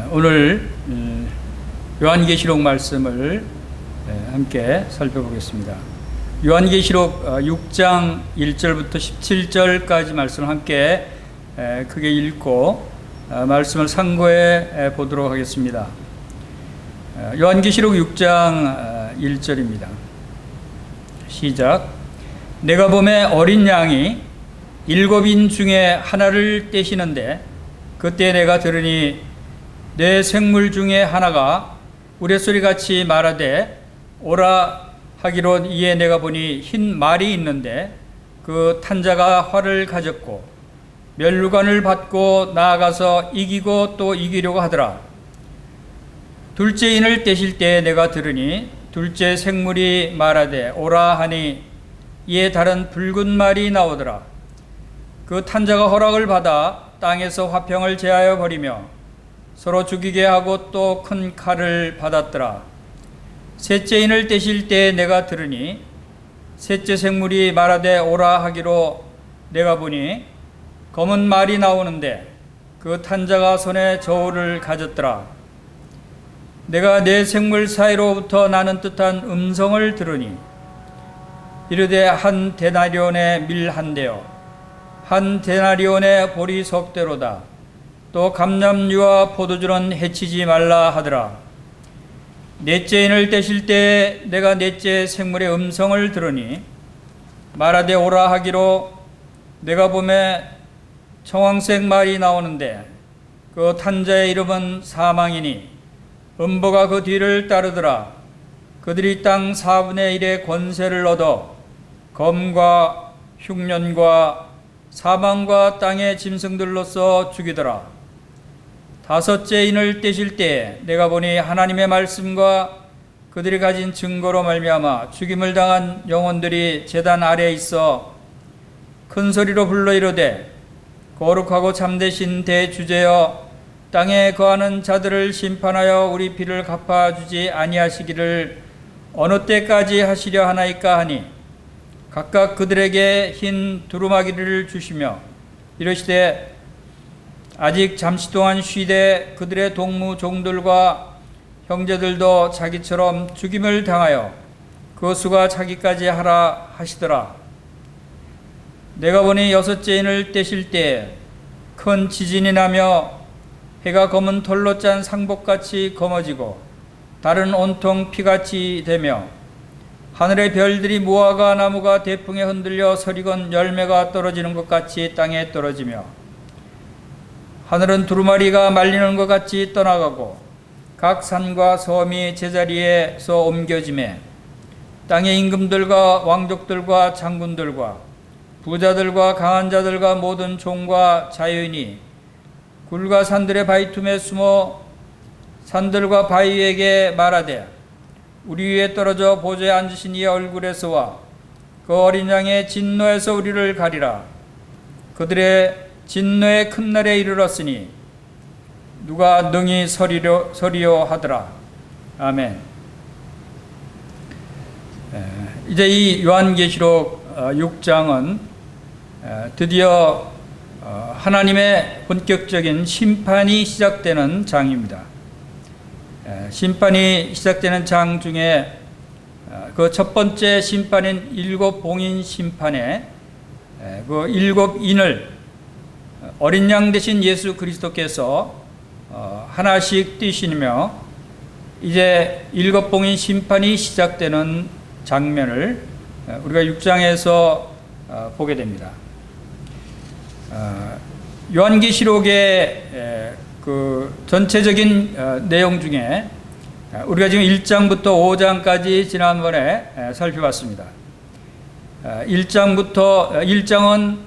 오늘 요한계시록 말씀을 함께 살펴보겠습니다. 요한계시록 6장 1절부터 17절까지 말씀을 함께 크게 읽고 말씀을 상고해 보도록 하겠습니다. 요한계시록 6장 1절입니다. 시작. 내가 보매 어린 양이 7인 중에 하나를 떼시는데 그때 내가 들으니 내 생물 중에 하나가 우레소리같이 말하되 오라 하기로 이에 내가 보니 흰 말이 있는데 그 탄자가 활을 가졌고 멸류관을 받고 나아가서 이기고 또 이기려고 하더라. 둘째 인을 떼실 때에 내가 들으니 둘째 생물이 말하되 오라 하니 이에 다른 붉은 말이 나오더라. 그 탄자가 허락을 받아 땅에서 화평을 제하여 버리며 서로 죽이게 하고 또 큰 칼을 받았더라. 셋째 인을 떼실 때에 내가 들으니 셋째 생물이 말하되 오라 하기로 내가 보니 검은 말이 나오는데 그 탄자가 손에 저울을 가졌더라. 내가 네 생물 사이로부터 나는 듯한 음성을 들으니 이르되 한 데나리온의 밀 한 대요 한 데나리온의 보리 석대로다. 또 감람류와 포도주는 해치지 말라 하더라. 넷째 인을 떼실 때에 내가 넷째 생물의 음성을 들으니 말하되 오라 하기로 내가 보매 청황색 말이 나오는데 그 탄자의 이름은 사망이니 음보가 그 뒤를 따르더라. 그들이 땅 4분의 1의 권세를 얻어 검과 흉년과 사망과 땅의 짐승들로서 죽이더라. 다섯째 인을 떼실 때에 내가 보니 하나님의 말씀과 그들이 가진 증거로 말미암아 죽임을 당한 영혼들이 제단 아래에 있어 큰 소리로 불러 이르되 거룩하고 참되신 대주제여 땅에 거하는 자들을 심판하여 우리 피를 갚아주지 아니하시기를 어느 때까지 하시려 하나이까 하니 각각 그들에게 흰 두루마기를 주시며 이르시되 아직 잠시 동안 쉬되 그들의 동무 종들과 형제들도 자기처럼 죽임을 당하여 그 수가 차기까지 하라 하시더라. 내가 보니 여섯째 인을 떼실 때에 큰 지진이 나며 해가 검은 털로 짠 상복같이 검어지고 달은 온통 피같이 되며 하늘의 별들이 무화과 나무가 대풍에 흔들려 서리건 열매가 떨어지는 것 같이 땅에 떨어지며 하늘은 두루마리가 말리는 것 같이 떠나가고 각 산과 섬이 제자리에서 옮겨지매 땅의 임금들과 왕족들과 장군들과 부자들과 강한 자들과 모든 종과 자유인이 굴과 산들의 바위 틈에 숨어 산들과 바위에게 말하되 우리 위에 떨어져 보좌에 앉으신 이의 얼굴에서와 그 어린 양의 진노에서 우리를 가리라. 그들의 진노의 큰 날에 이르렀으니 누가 능히 서리요 하더라. 아멘. 이제 이 요한계시록 6장은 드디어 하나님의 본격적인 심판이 시작되는 장입니다. 심판이 시작되는 장 중에 그 첫 번째 심판인 7봉인 심판에 그 7인을 어린 양 대신 예수 그리스도께서 하나씩 띄시며 이제 7봉인 심판이 시작되는 장면을 우리가 6장에서 보게 됩니다. 요한계시록의 그 전체적인 내용 중에 우리가 지금 1장부터 5장까지 지난번에 살펴봤습니다. 1장은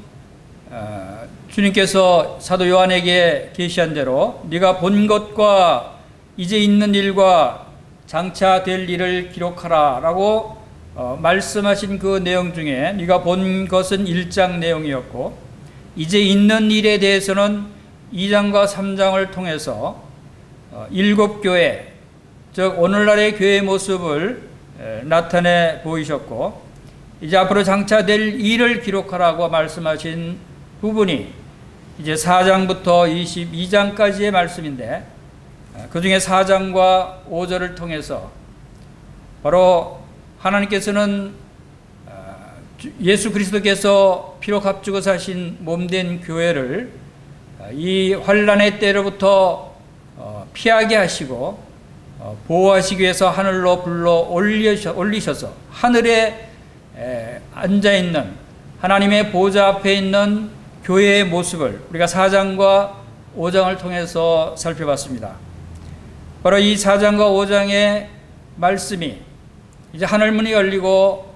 주님께서 사도 요한에게 계시한 대로 네가 본 것과 이제 있는 일과 장차 될 일을 기록하라 라고 말씀하신 그 내용 중에 네가 본 것은 1장 내용이었고 이제 있는 일에 대해서는 2장과 3장을 통해서 7교회 즉 오늘날의 교회의 모습을 나타내 보이셨고 이제 앞으로 장차 될 일을 기록하라고 말씀하신 부분이 이제 4장부터 22장까지의 말씀인데 그 중에 4장과 5절을 통해서 바로 하나님께서는 예수 그리스도께서 피로 값주고 사신 몸된 교회를 이 환난의 때로부터 피하게 하시고 보호하시기 위해서 하늘로 불러 올리셔서 하늘에 앉아있는 하나님의 보좌 앞에 있는 교회의 모습을 우리가 4장과 5장을 통해서 살펴봤습니다. 바로 이 4장과 5장의 말씀이 이제 하늘문이 열리고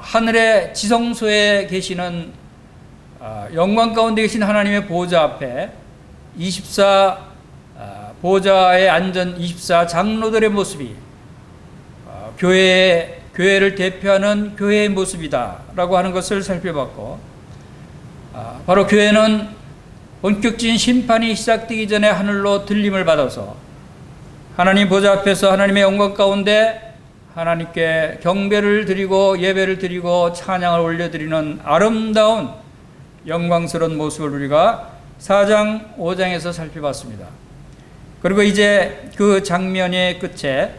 하늘의 지성소에 계시는 영광 가운데 계신 하나님의 보좌 앞에 24 보좌에 앉은 24 장로들의 모습이 교회를 대표하는 교회의 모습이다라고 하는 것을 살펴봤고, 바로 교회는 본격적인 심판이 시작되기 전에 하늘로 들림을 받아서 하나님 보좌 앞에서 하나님의 영광 가운데 하나님께 경배를 드리고 예배를 드리고 찬양을 올려드리는 아름다운 영광스러운 모습을 우리가 4장 5장에서 살펴봤습니다. 그리고 이제 그 장면의 끝에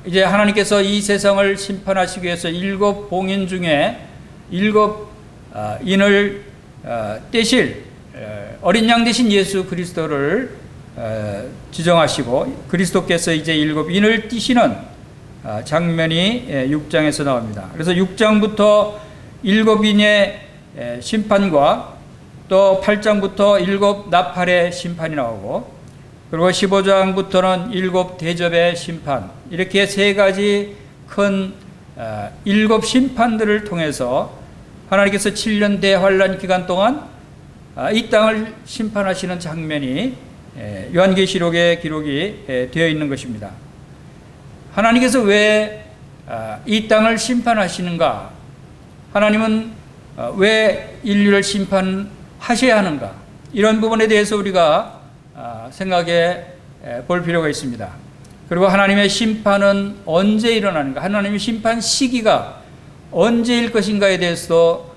이제 하나님께서 이 세상을 심판하시기 위해서 7 봉인 중에 7 인을 떼실 어린 양 되신 예수 그리스도를 지정하시고 그리스도께서 이제 7 인을 띠시는 장면이 6장에서 나옵니다. 그래서 6장부터 7 인의 심판과 또 8장부터 7 나팔의 심판이 나오고, 그리고 15장부터는 7 대접의 심판, 이렇게 세 가지 큰 7 심판들을 통해서 하나님께서 7년 대환란 기간 동안 이 땅을 심판하시는 장면이 요한계시록에 기록이 되어 있는 것입니다. 하나님께서 왜 이 땅을 심판하시는가? 하나님은 왜 인류를 심판하셔야 하는가? 이런 부분에 대해서 우리가 생각해 볼 필요가 있습니다. 그리고 하나님의 심판은 언제 일어나는가? 하나님의 심판 시기가 언제일 것인가에 대해서도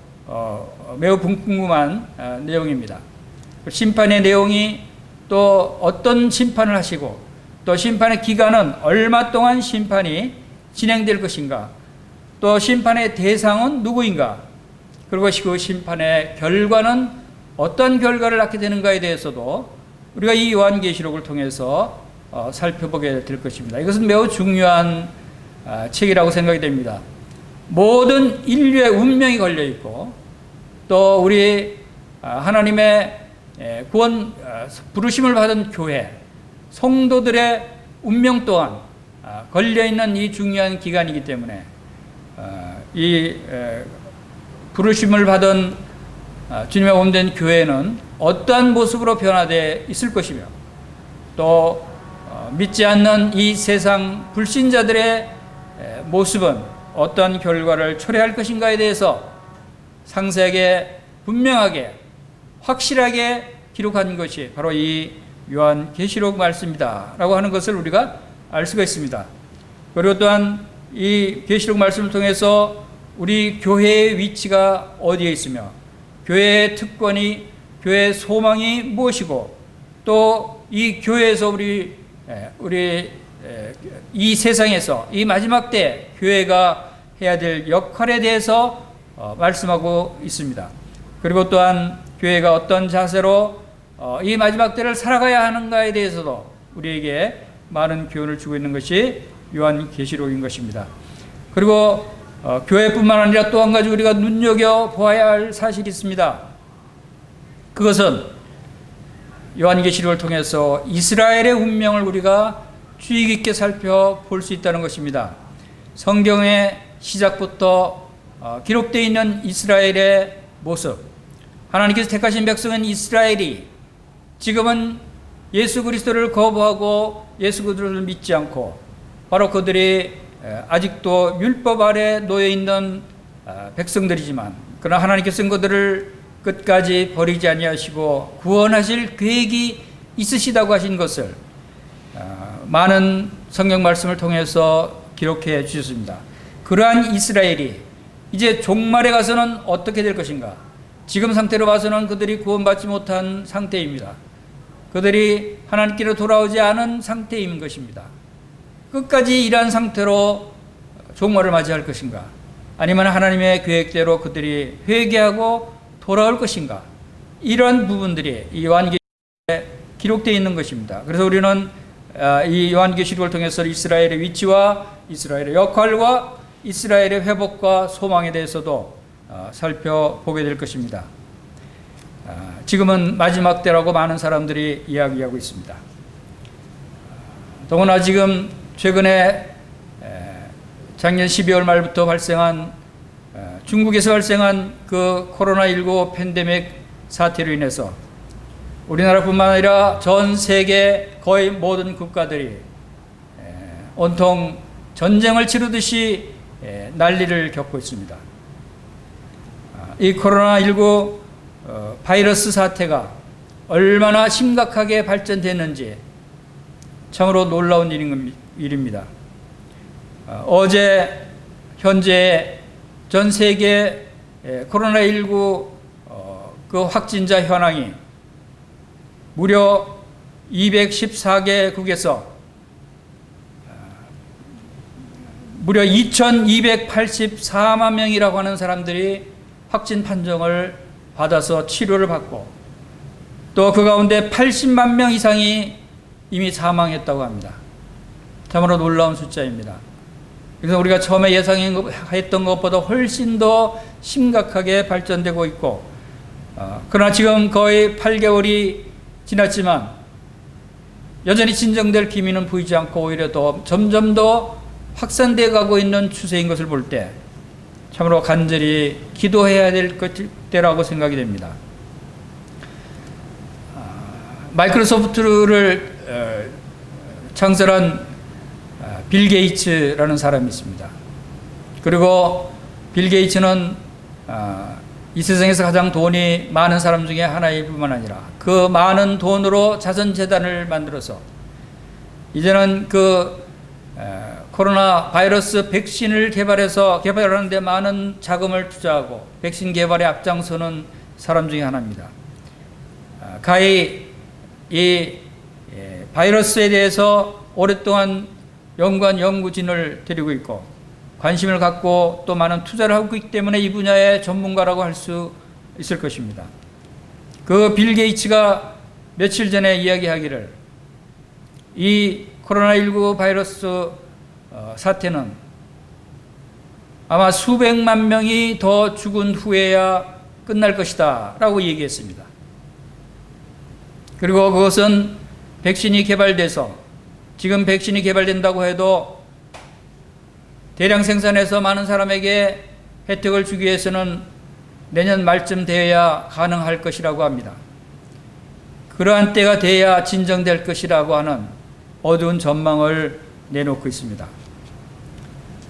매우 궁금한 내용입니다. 심판의 내용이 또 어떤 심판을 하시고 또 심판의 기간은 얼마 동안 심판이 진행될 것인가? 또 심판의 대상은 누구인가? 그리고 그 심판의 결과는 어떤 결과를 낳게 되는가에 대해서도 우리가 이 요한계시록을 통해서 살펴보게 될 것입니다. 이것은 매우 중요한 책이라고 생각이 됩니다. 모든 인류의 운명이 걸려 있고 또 우리 하나님의 구원 부르심을 받은 교회 성도들의 운명 또한 걸려 있는 이 중요한 기간이기 때문에 이 부르심을 받은 주님의 몸된 교회는 어떠한 모습으로 변화되어 있을 것이며 또 믿지 않는 이 세상 불신자들의 모습은 어떤 결과를 초래할 것인가에 대해서 상세하게 분명하게 확실하게 기록한 것이 바로 이 요한계시록 말씀이다 라고 하는 것을 우리가 알 수가 있습니다. 그리고 또한 이 계시록 말씀을 통해서 우리 교회의 위치가 어디에 있으며 교회의 특권이 교회의 소망이 무엇이고 또 이 교회에서 우리 이 세상에서 이 마지막 때 교회가 해야 될 역할에 대해서 말씀하고 있습니다. 그리고 또한 교회가 어떤 자세로 이 마지막 때를 살아가야 하는가에 대해서도 우리에게 많은 교훈을 주고 있는 것이 요한계시록인 것입니다. 그리고 교회뿐만 아니라 또 한 가지 우리가 눈여겨보아야 할 사실이 있습니다. 그것은 요한계시록을 통해서 이스라엘의 운명을 우리가 주의 깊게 살펴볼 수 있다는 것입니다. 성경의 시작부터 기록되어 있는 이스라엘의 모습, 하나님께서 택하신 백성은 이스라엘이 지금은 예수 그리스도를 거부하고 예수 그리스도를 믿지 않고 바로 그들이 아직도 율법 아래 놓여 있는 백성들이지만 그러나 하나님께서는 그들을 끝까지 버리지 아니하시고 구원하실 계획이 있으시다고 하신 것을 많은 성경 말씀을 통해서 기록해 주셨습니다. 그러한 이스라엘이 이제 종말에 가서는 어떻게 될 것인가? 지금 상태로 봐서는 그들이 구원받지 못한 상태입니다. 그들이 하나님께로 돌아오지 않은 상태인 것입니다. 끝까지 이러한 상태로 종말을 맞이할 것인가? 아니면 하나님의 계획대로 그들이 회개하고 돌아올 것인가? 이러한 부분들이 이 요한계시록에 기록되어 있는 것입니다. 그래서 우리는 이 요한계시록을 통해서 이스라엘의 위치와 이스라엘의 역할과 이스라엘의 회복과 소망에 대해서도 살펴보게 될 것입니다. 지금은 마지막 때라고 많은 사람들이 이야기하고 있습니다. 더구나 지금 최근에 작년 12월 말부터 발생한 중국에서 발생한 그 코로나19 팬데믹 사태로 인해서 우리나라뿐만 아니라 전 세계 거의 모든 국가들이 온통 전쟁을 치르듯이 난리를 겪고 있습니다. 이 코로나19 바이러스 사태가 얼마나 심각하게 발전됐는지 참으로 놀라운 일입니다. 어제 현재 전 세계 코로나19 그 확진자 현황이 무려 214개국에서 무려 2,284만 명이라고 하는 사람들이 확진 판정을 받아서 치료를 받고 또 그 가운데 80만 명 이상이 이미 사망했다고 합니다. 참으로 놀라운 숫자입니다. 그래서 우리가 처음에 예상했던 것보다 훨씬 더 심각하게 발전되고 있고 그러나 지금 거의 8개월이 지났지만 여전히 진정될 기미는 보이지 않고 오히려 더 점점 더 확산되어 가고 있는 추세인 것을 볼 때 참으로 간절히 기도해야 될 때라고 생각이 됩니다. 마이크로소프트를 창설한 빌 게이츠라는 사람이 있습니다. 그리고 빌 게이츠는 이 세상에서 가장 돈이 많은 사람 중에 하나일 뿐만 아니라 그 많은 돈으로 자선재단을 만들어서 이제는 그 코로나 바이러스 백신을 개발하는 데 많은 자금을 투자하고 백신 개발에 앞장서는 사람 중에 하나입니다. 가히 이 바이러스에 대해서 오랫동안 연구한 연구진을 데리고 있고 관심을 갖고 또 많은 투자를 하고 있기 때문에 이 분야의 전문가라고 할 수 있을 것입니다. 그 빌 게이츠가 며칠 전에 이야기하기를 이 코로나19 바이러스 사태는 아마 수백만 명이 더 죽은 후에야 끝날 것이다 라고 얘기했습니다. 그리고 그것은 백신이 개발돼서 지금 백신이 개발된다고 해도 대량 생산해서 많은 사람에게 혜택을 주기 위해서는 내년 말쯤 되어야 가능할 것이라고 합니다. 그러한 때가 돼야 진정될 것이라고 하는 어두운 전망을 내놓고 있습니다.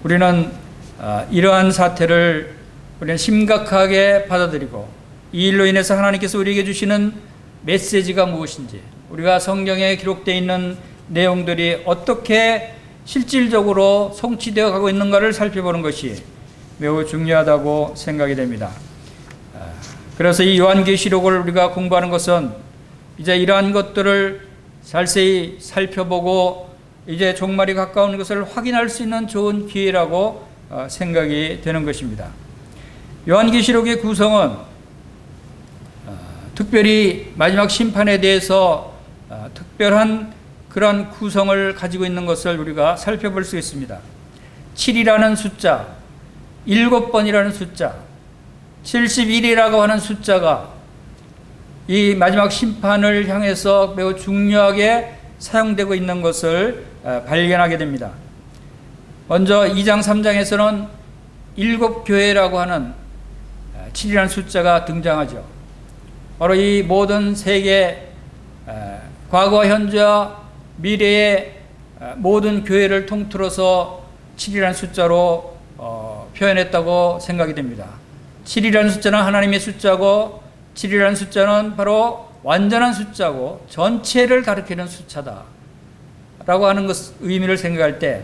우리는 이러한 사태를 우리는 심각하게 받아들이고 이 일로 인해서 하나님께서 우리에게 주시는 메시지가 무엇인지 우리가 성경에 기록되어 있는 내용들이 어떻게 실질적으로 성취되어 가고 있는가를 살펴보는 것이 매우 중요하다고 생각이 됩니다. 그래서 이 요한계시록을 우리가 공부하는 것은 이제 이러한 것들을 자세히 살펴보고 이제 종말이 가까운 것을 확인할 수 있는 좋은 기회라고 생각이 되는 것입니다. 요한계시록의 구성은 특별히 마지막 심판에 대해서 특별한 그런 구성을 가지고 있는 것을 우리가 살펴볼 수 있습니다. 7이라는 숫자, 7번이라는 숫자, 71이라고 하는 숫자가 이 마지막 심판을 향해서 매우 중요하게 사용되고 있는 것을 발견하게 됩니다. 먼저 2장 3장에서는 7교회라고 하는 7이라는 숫자가 등장하죠. 바로 이 모든 세계 과거, 현재와 미래의 모든 교회를 통틀어서 7이라는 숫자로 표현했다고 생각이 됩니다. 7이라는 숫자는 하나님의 숫자고 7이라는 숫자는 바로 완전한 숫자고 전체를 가리키는 숫자다 라고 하는 의미를 생각할 때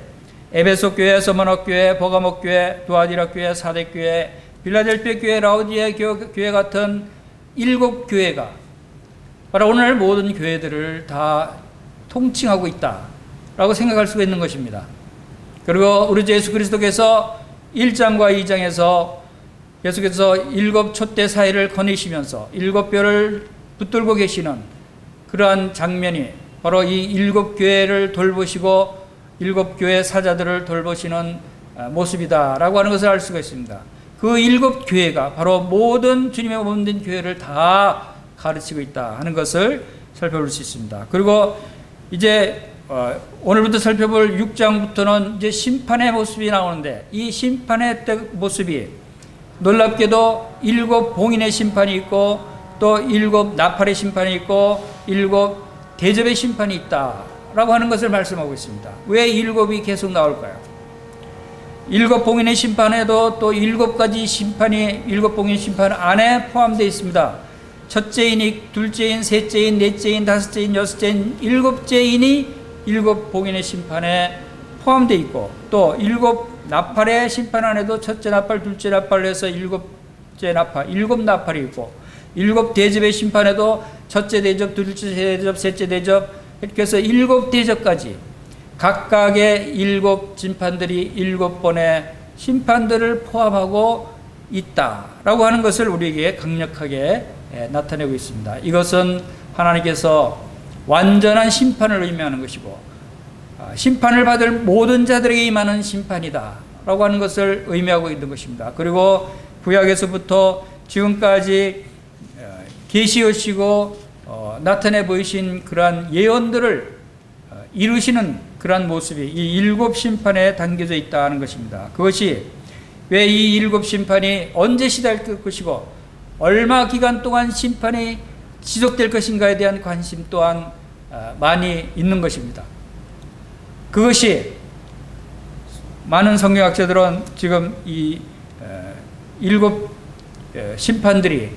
에베소 교회, 서머너 교회, 버가모 교회, 두아디라 교회, 사대 교회, 빌라델피아 교회, 라오디에 교회 같은 7교회가 바로 오늘 모든 교회들을 다 통칭하고 있다라고 생각할 수가 있는 것입니다. 그리고 우리 주 예수 그리스도께서 1장과 2장에서 계속해서 7 촛대 사이를 거니시면서 7뼈를 붙들고 계시는 그러한 장면이 바로 이 7교회를 돌보시고 7교회 사자들을 돌보시는 모습이다라고 하는 것을 알 수가 있습니다. 그 7교회가 바로 모든 주님의 몸된 교회를 다 가르치고 있다 하는 것을 살펴볼 수 있습니다. 그리고 이제 오늘부터 살펴볼 6장부터는 이제 심판의 모습이 나오는데, 이 심판의 모습이 놀랍게도 7 봉인의 심판이 있고 또 7 나팔의 심판이 있고 7 대접의 심판이 있다라고 하는 것을 말씀하고 있습니다. 왜 7이 계속 나올까요? 7 봉인의 심판에도 또 7가지 심판이 7 봉인 심판 안에 포함되어 있습니다. 첫째인이, 둘째인, 셋째인, 넷째인, 다섯째인, 여섯째인, 7째인이 7 봉인의 심판에 포함되어 있고, 또 7 나팔의 심판 안에도 첫째 나팔, 둘째 나팔 해서 7째 나팔, 7 나팔이 있고, 7 대접의 심판에도 첫째 대접, 둘째 대접, 셋째 대접, 이렇게 해서 7 대접까지 각각의 7 심판들이 7번의 심판들을 포함하고 있다라고 하는 것을 우리에게 강력하게 나타내고 있습니다. 이것은 하나님께서 완전한 심판을 의미하는 것이고, 심판을 받을 모든 자들에게 임하는 심판이다 라고 하는 것을 의미하고 있는 것입니다. 그리고 구약에서부터 지금까지 계시하시고 나타내 보이신 그러한 예언들을 이루시는 그러한 모습이 이 7 심판에 담겨져 있다는 것입니다. 그것이 왜 이 7 심판이 언제 시작될 것이고 얼마 기간 동안 심판이 지속될 것인가에 대한 관심 또한 많이 있는 것입니다. 그것이 많은 성경학자들은 지금 이 7 심판들이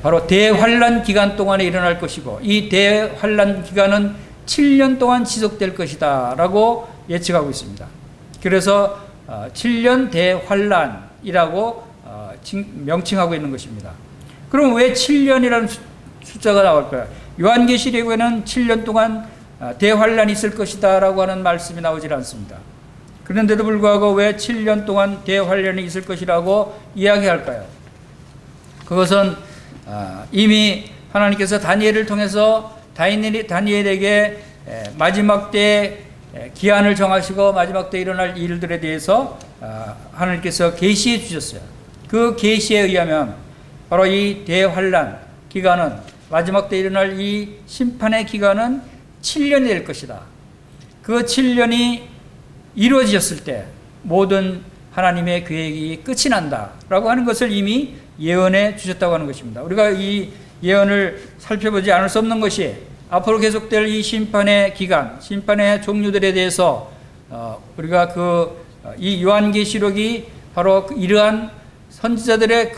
바로 대환란 기간 동안에 일어날 것이고, 이 대환란 기간은 7년 동안 지속될 것이다 라고 예측하고 있습니다. 그래서 7년 대환란이라고 명칭하고 있는 것입니다. 그럼 왜 7년이라는 숫자가 나올까요? 요한계시록에는 7년 동안 대환란이 있을 것이다 라고 하는 말씀이 나오질 않습니다. 그런데도 불구하고 왜 7년 동안 대환란이 있을 것이라고 이야기할까요? 그것은 이미 하나님께서 다니엘을 통해서 다니엘에게 마지막 때 기한을 정하시고 마지막 때 일어날 일들에 대해서 하나님께서 계시해 주셨어요. 그 계시에 의하면 바로 이 대환란 기간은, 마지막 때 일어날 이 심판의 기간은 7년이 될 것이다. 그 7년이 이루어졌을 때 모든 하나님의 계획이 끝이 난다라고 하는 것을 이미 예언해 주셨다고 하는 것입니다. 우리가 이 예언을 살펴보지 않을 수 없는 것이 앞으로 계속될 이 심판의 기간, 심판의 종류들에 대해서 우리가 이 요한계시록이 바로 이러한 선지자들의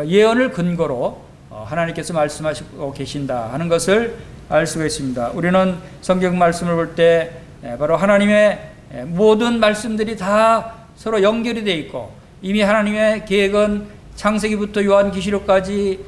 예언을 근거로 하나님께서 말씀하시고 계신다 하는 것을 알 수가 있습니다. 우리는 성경 말씀을 볼 때 바로 하나님의 모든 말씀들이 다 서로 연결이 되어 있고, 이미 하나님의 계획은 창세기부터 요한계시록까지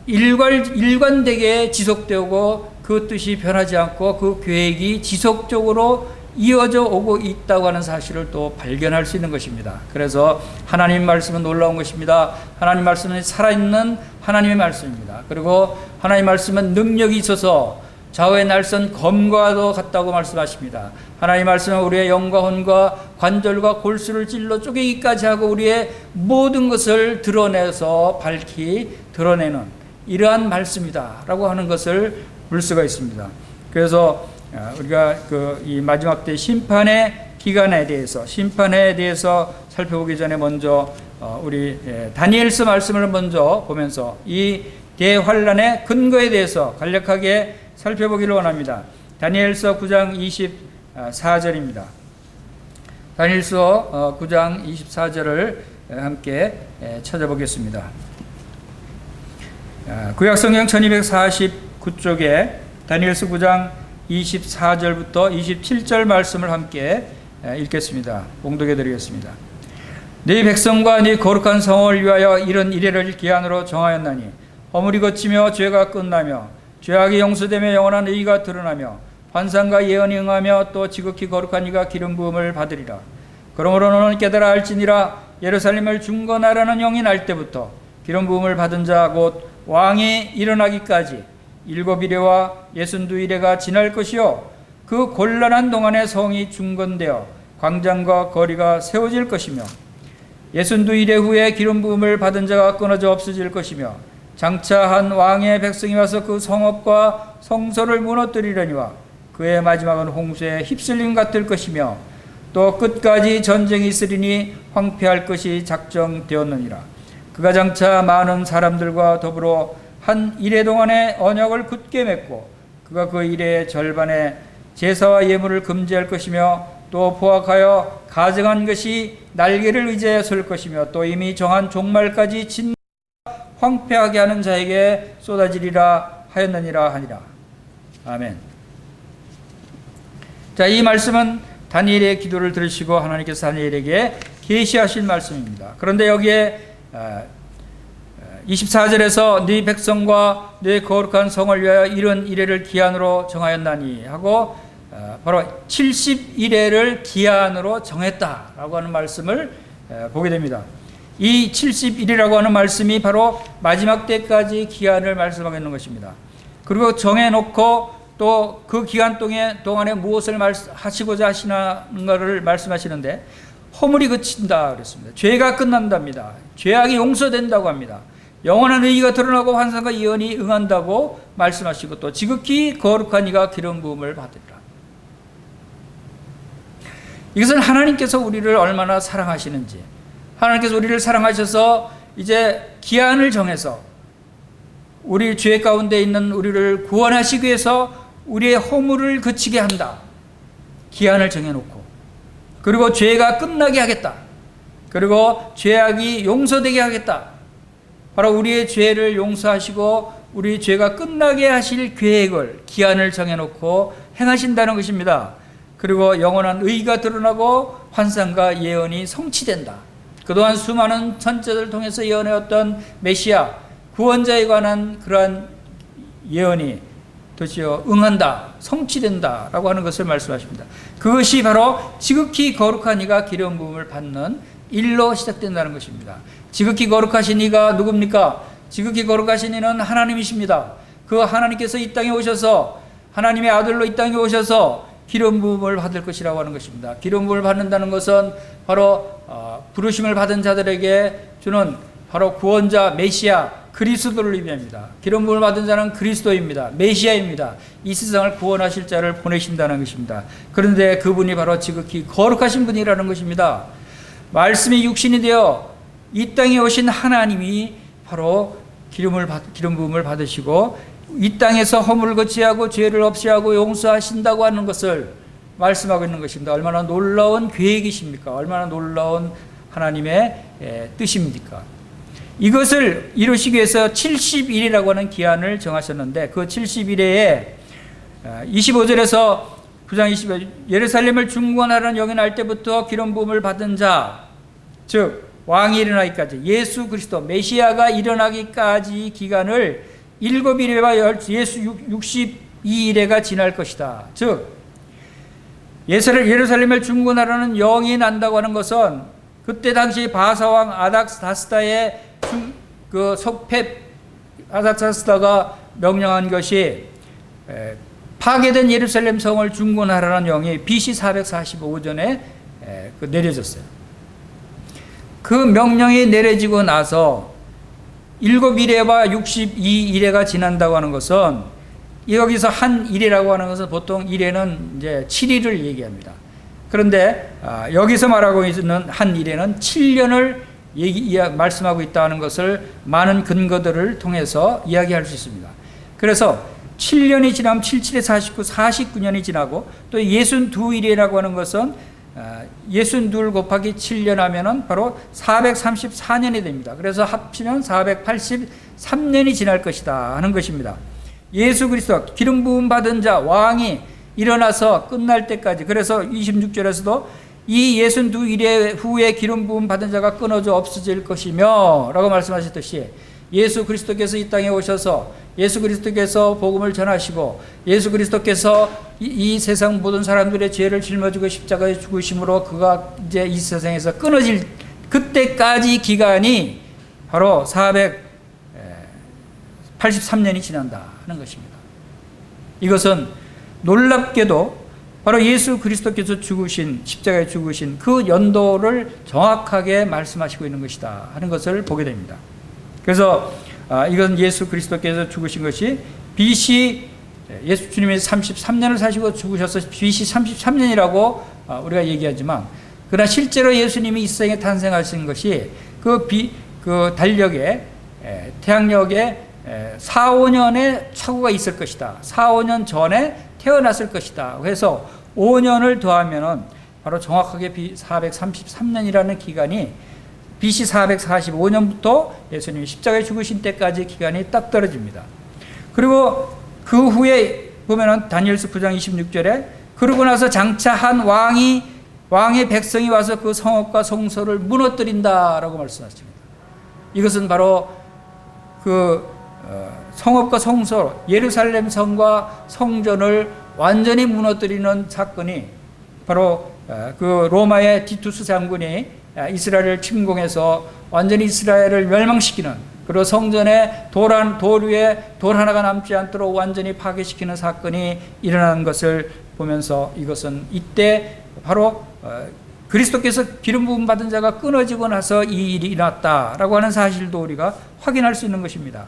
일관되게 지속되고 그 뜻이 변하지 않고 그 계획이 지속적으로 이어져 오고 있다고 하는 사실을 또 발견할 수 있는 것입니다. 그래서 하나님 말씀은 놀라운 것입니다. 하나님 말씀은 살아있는 하나님의 말씀입니다. 그리고 하나님 말씀은 능력이 있어서 좌우의 날선 검과도 같다고 말씀하십니다. 하나님 말씀은 우리의 영과 혼과 관절과 골수를 찔러 쪼개기까지 하고 우리의 모든 것을 드러내서 밝히 드러내는 이러한 말씀이다 라고 하는 것을 볼 수가 있습니다. 그래서 우리가 이 마지막 때 심판의 기간에 대해서, 심판에 대해서 살펴보기 전에 먼저 우리 다니엘서 말씀을 먼저 보면서 이 대환란의 근거에 대해서 간략하게 살펴보기를 원합니다. 다니엘서 9장 24절입니다. 다니엘서 9장 24절을 함께 찾아보겠습니다. 구약성경 1249쪽에 다니엘서 9장 24절부터 27절 말씀을 함께 읽겠습니다. 봉독해 드리겠습니다. 네 백성과 네 거룩한 성을 위하여 이런 이래를 기한으로 정하였나니 허물이 거치며 죄가 끝나며 죄악이 용서되며 영원한 의가 드러나며 환상과 예언이 응하며 또 지극히 거룩한 이가 기름 부음을 받으리라. 그러므로 너는 깨달아 알지니라. 예루살렘을 중건하라는 영이 날 때부터 기름 부음을 받은 자 곧 왕이 일어나기까지 7이레와 62이레가 지날 것이요 그 곤란한 동안에 성이 중건되어 광장과 거리가 세워질 것이며 62이레 후에 기름 부음을 받은 자가 끊어져 없어질 것이며 장차 한 왕의 백성이 와서 그 성읍과 성소를 무너뜨리려니와 그의 마지막은 홍수에 휩쓸림 같을 것이며 또 끝까지 전쟁이 있으리니 황폐할 것이 작정되었느니라. 그가 장차 많은 사람들과 더불어 한 이레 동안에 언약을 굳게 맺고 그가 그 이레의 절반에 제사와 예물을 금지할 것이며 또 포악하여 가증한 것이 날개를 의지하여 설 것이며 또 이미 정한 종말까지 진 황폐하게 하는 자에게 쏟아지리라 하였느니라 하니라. 아멘. 자, 이 말씀은 다니엘의 기도를 들으시고 하나님께서 다니엘에게 계시하신 말씀입니다. 그런데 여기에 24절에서 네 백성과 네 거룩한 성을 위하여 이런 이레를 기한으로 정하였나니 하고 바로 70이레를 기한으로 정했다라고 하는 말씀을 보게 됩니다. 이 71이라고 하는 말씀이 바로 마지막 때까지 기한을 말씀하고 있는 것입니다. 그리고 정해놓고 또 그 기간 동안에 무엇을 하시고자 하시는 것을 말씀하시는데 허물이 그친다 그랬습니다. 죄가 끝난답니다. 죄악이 용서된다고 합니다. 영원한 의의가 드러나고 환상과 예언이 응한다고 말씀하시고 또 지극히 거룩한 이가 기름 부음을 받으리라. 이것은 하나님께서 우리를 얼마나 사랑하시는지, 하나님께서 우리를 사랑하셔서 이제 기한을 정해서 우리 죄 가운데 있는 우리를 구원하시기 위해서 우리의 허물을 그치게 한다. 기한을 정해놓고 그리고 죄가 끝나게 하겠다. 그리고 죄악이 용서되게 하겠다. 바로 우리의 죄를 용서하시고 우리 죄가 끝나게 하실 계획을 기한을 정해놓고 행하신다는 것입니다. 그리고 영원한 의의가 드러나고 환상과 예언이 성취된다. 그동안 수많은 선지자들을 통해서 예언해왔던 메시아 구원자에 관한 그러한 예언이 드디어 응한다, 성취된다라고 하는 것을 말씀하십니다. 그것이 바로 지극히 거룩한 이가 기름 부음을 받는 일로 시작된다는 것입니다. 지극히 거룩하신 이가 누굽니까? 지극히 거룩하신 이는 하나님이십니다. 그 하나님께서 이 땅에 오셔서 하나님의 아들로 이 땅에 오셔서 기름 부음을 받을 것이라고 하는 것입니다. 기름 부음을 받는다는 것은 바로 부르심을 받은 자들에게 주는 바로 구원자 메시아 그리스도를 의미합니다. 기름 부음을 받은 자는 그리스도입니다. 메시아입니다. 이 세상을 구원하실 자를 보내신다는 것입니다. 그런데 그분이 바로 지극히 거룩하신 분이라는 것입니다. 말씀이 육신이 되어 이 땅에 오신 하나님이 바로 기름 부음을 받으시고 이 땅에서 허물을 거치하고 죄를 없애하고 용서하신다고 하는 것을 말씀하고 있는 것입니다. 얼마나 놀라운 계획이십니까? 얼마나 놀라운 하나님의 뜻입니까? 이것을 이루시기 위해서 70일이라고 하는 기한을 정하셨는데 그 70일에 25절에서 9장 25절 예루살렘을 중건하라는 영이 날 때부터 기름 부음을 받은 자, 즉 왕이 일어나기까지 예수 그리스도 메시아가 일어나기까지 기간을 7일에와 62일에가 지날 것이다. 즉 예루살렘을 중건하라는 영이 난다고 하는 것은 그때 당시 바사왕 아닥사스다의 그 속패 아닥사스다가 명령한 것이 파괴된 예루살렘 성을 중건하라는 영이 BC 445년에 내려졌어요. 그 명령이 내려지고 나서 7일에와 62일에가 지난다고 하는 것은 여기서 한 일이라고 하는 것은 보통 일에는 이제 7일을 얘기합니다. 그런데 여기서 말하고 있는 한 일에는 7년을 말씀하고 있다는 것을 많은 근거들을 통해서 이야기할 수 있습니다. 그래서 7년이 지나면 77에 49, 49년이 지나고 또 62일이라고 하는 것은 62 곱하기 7년 하면은 바로 434년이 됩니다. 그래서 합치면 483년이 지날 것이다 하는 것입니다. 예수 그리스도 기름 부음 받은 자 왕이 일어나서 끝날 때까지, 그래서 26절에서도 이 62일의 후에 기름 부음 받은 자가 끊어져 없어질 것이며 라고 말씀하셨듯이 예수 그리스도께서 이 땅에 오셔서 예수 그리스도께서 복음을 전하시고 예수 그리스도께서 이 세상 모든 사람들의 죄를 짊어지고 십자가에 죽으심으로 그가 이제 이 세상에서 끊어질 그때까지 기간이 바로 483년이 지난다 하는 것입니다. 이것은 놀랍게도 바로 예수 그리스도께서 죽으신 십자가에 죽으신 그 연도를 정확하게 말씀하시고 있는 것이다 하는 것을 보게 됩니다. 그래서 이건 예수 그리스도께서 죽으신 것이 BC 예수 주님이 33년을 사시고 죽으셔서 BC 33년이라고 우리가 얘기하지만 그러나 실제로 예수님이 이 세상에 탄생하신 것이 그 달력에 태양력에 4, 5년의 착오가 있을 것이다. 4, 5년 전에 태어났을 것이다. 그래서 5년을 더하면은 바로 정확하게 433년이라는 기간이 BC 445년부터 예수님이 십자가에 죽으신 때까지 기간이 딱 떨어집니다. 그리고 그 후에 보면은 다니엘서 9장 26절에 그러고 나서 장차 한 왕의 백성이 와서 그 성읍과 성소를 무너뜨린다라고 말씀하십니다. 이것은 바로 그 성읍과 성소, 예루살렘 성과 성전을 완전히 무너뜨리는 사건이 바로 그 로마의 티투스 장군이 이스라엘을 침공해서 완전히 이스라엘을 멸망시키는, 그리고 성전에 돌 위에 돌 하나가 남지 않도록 완전히 파괴시키는 사건이 일어나는 것을 보면서 이것은 이때 바로 그리스도께서 기름 부음 받은 자가 끊어지고 나서 이 일이 일어났다라고 하는 사실도 우리가 확인할 수 있는 것입니다.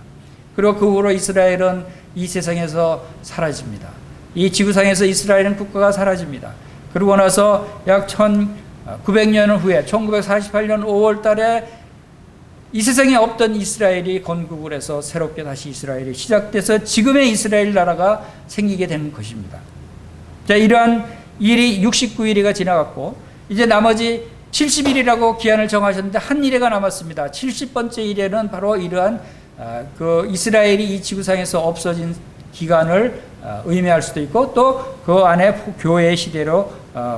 그리고 그 후로 이스라엘은 이 세상에서 사라집니다. 이 지구상에서 이스라엘은 국가가 사라집니다. 그러고 나서 약 1900년 후에 1948년 5월 달에 이 세상에 없던 이스라엘이 건국을 해서 새롭게 다시 이스라엘이 시작돼서 지금의 이스라엘 나라가 생기게 된 것입니다. 자, 이러한 일이 69일이가 지나갔고 이제 나머지 70일이라고 기한을 정하셨는데 한 일회가 남았습니다. 70번째 일회는 바로 이러한 그 이스라엘이 이 지구상에서 없어진 기간을 의미할 수도 있고 또 그 안에 교회의 시대로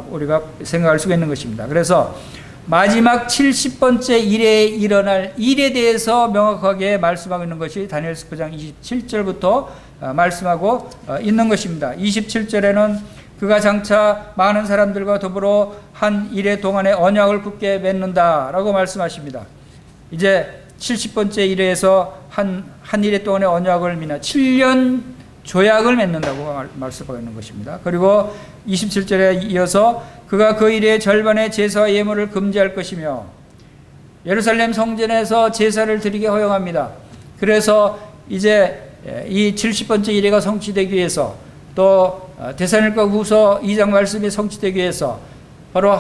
우리가 생각할 수가 있는 것입니다. 그래서 마지막 70번째 일에 일어날 일에 대해서 명확하게 말씀하고 있는 것이 다니엘서 9장 27절부터 말씀하고 있는 것입니다. 27절에는 그가 장차 많은 사람들과 더불어 한 일해 동안에 언약을 굳게 맺는다라고 말씀하십니다. 이제 70번째 일회에서 한 일해 동안의 언약을 맺나 7년 조약을 맺는다고 말씀하고 있는 것입니다. 그리고 27절에 이어서 그가 그 일의 절반의 제사와 예물을 금지할 것이며 예루살렘 성전에서 제사를 드리게 허용합니다. 그래서 이제 이 70번째 일회가 성취되기 위해서 또 데살로니가 후서 2장 말씀이 성취되기 위해서 바로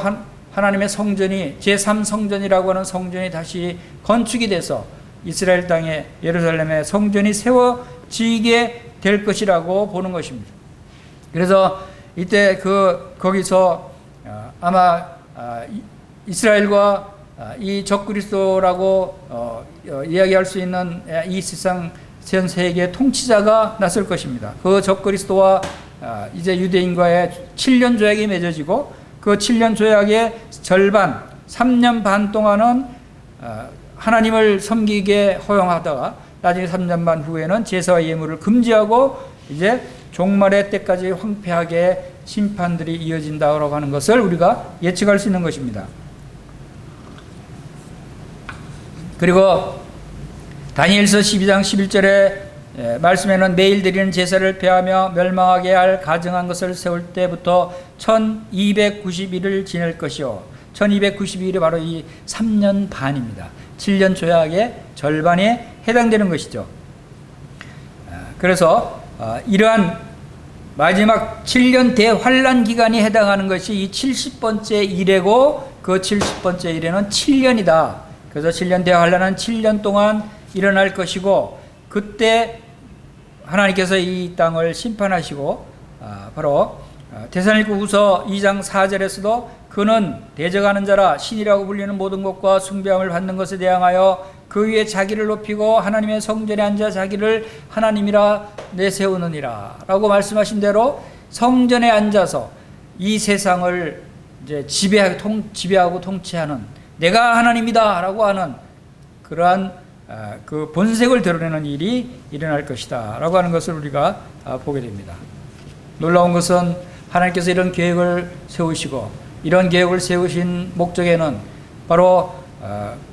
하나님의 성전이 제3성전이라고 하는 성전이 다시 건축이 돼서 이스라엘 땅에 예루살렘에 성전이 세워지게 될 것이라고 보는 것입니다. 그래서 이때 거기서 아마 이스라엘과 이 적그리스도라고 이야기할 수 있는 이 세상 전 세계 통치자가 났을 것입니다. 그 적그리스도와 이제 유대인과의 7년 조약이 맺어지고 그 7년 조약의 절반 3년 반 동안은 하나님을 섬기게 허용하다가 나중에 3년 반 후에는 제사와 예물을 금지하고 이제 종말의 때까지 황폐하게 심판들이 이어진다고 하는 것을 우리가 예측할 수 있는 것입니다. 그리고 다니엘서 12장 11절에 말씀에는 매일 드리는 제사를 폐하며 멸망하게 할 가증한 것을 세울 때부터 1290일을 지낼 것이요. 1290일이 바로 이 3년 반입니다. 7년 조약의 절반에 해당되는 것이죠. 그래서 이러한 마지막 7년 대환란 기간이 해당하는 것이 이 70번째 일회고 그 70번째 일회는 7년이다. 그래서 7년 대환란은 7년 동안 일어날 것이고 그때 하나님께서 이 땅을 심판하시고 바로 데살로니가 후서 2장 4절에서도 그는 대적하는 자라 신이라고 불리는 모든 것과 숭배함을 받는 것에 대항하여 그 위에 자기를 높이고 하나님의 성전에 앉아 자기를 하나님이라 내세우느니라 라고 말씀하신 대로 성전에 앉아서 이 세상을 이제 지배하고 통치하는 내가 하나님이다 라고 하는 그러한 그 본색을 드러내는 일이 일어날 것이다 라고 하는 것을 우리가 보게 됩니다. 놀라운 것은 하나님께서 이런 계획을 세우시고 이런 계획을 세우신 목적에는 바로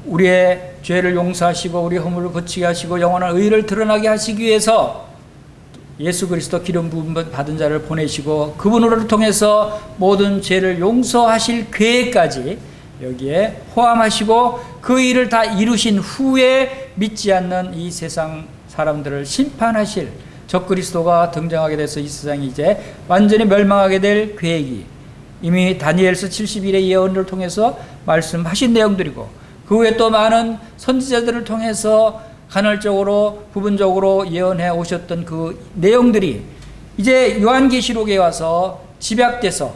우리의 죄를 용서하시고 우리 허물을 거치게 하시고 영원한 의를 드러나게 하시기 위해서 예수 그리스도 기름 부음 받은 자를 보내시고 그분을 통해서 모든 죄를 용서하실 계획까지 여기에 포함하시고 그 일을 다 이루신 후에 믿지 않는 이 세상 사람들을 심판하실 적그리스도가 등장하게 돼서 이 세상이 이제 완전히 멸망하게 될 계획이 이미 다니엘서 70일의 예언을 통해서 말씀하신 내용들이고 그 후에 또 많은 선지자들을 통해서 간헐적으로 부분적으로 예언해 오셨던 그 내용들이 이제 요한계시록에 와서 집약돼서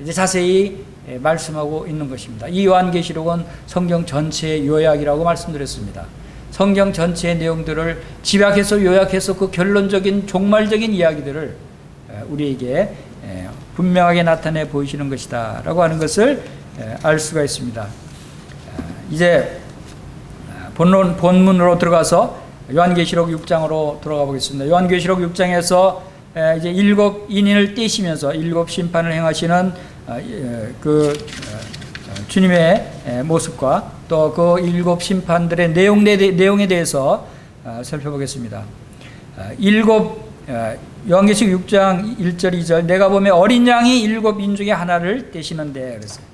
이제 자세히 말씀하고 있는 것입니다. 이 요한계시록은 성경 전체의 요약이라고 말씀드렸습니다. 성경 전체의 내용들을 집약해서 요약해서 그 결론적인 종말적인 이야기들을 우리에게 분명하게 나타내 보이시는 것이다 라고 하는 것을 알 수가 있습니다. 이제 본문으로 들어가서 요한계시록 6장으로 들어가 보겠습니다. 요한계시록 6장에서 이제 7인을 떼시면서 7 심판을 행하시는 주님의 모습과 또 그 7 심판들의 내용에 대해서 살펴보겠습니다. 요한계시록 6장 1절 2절 내가 보면 어린 양이 7인 중에 하나를 떼시는데 그랬어요.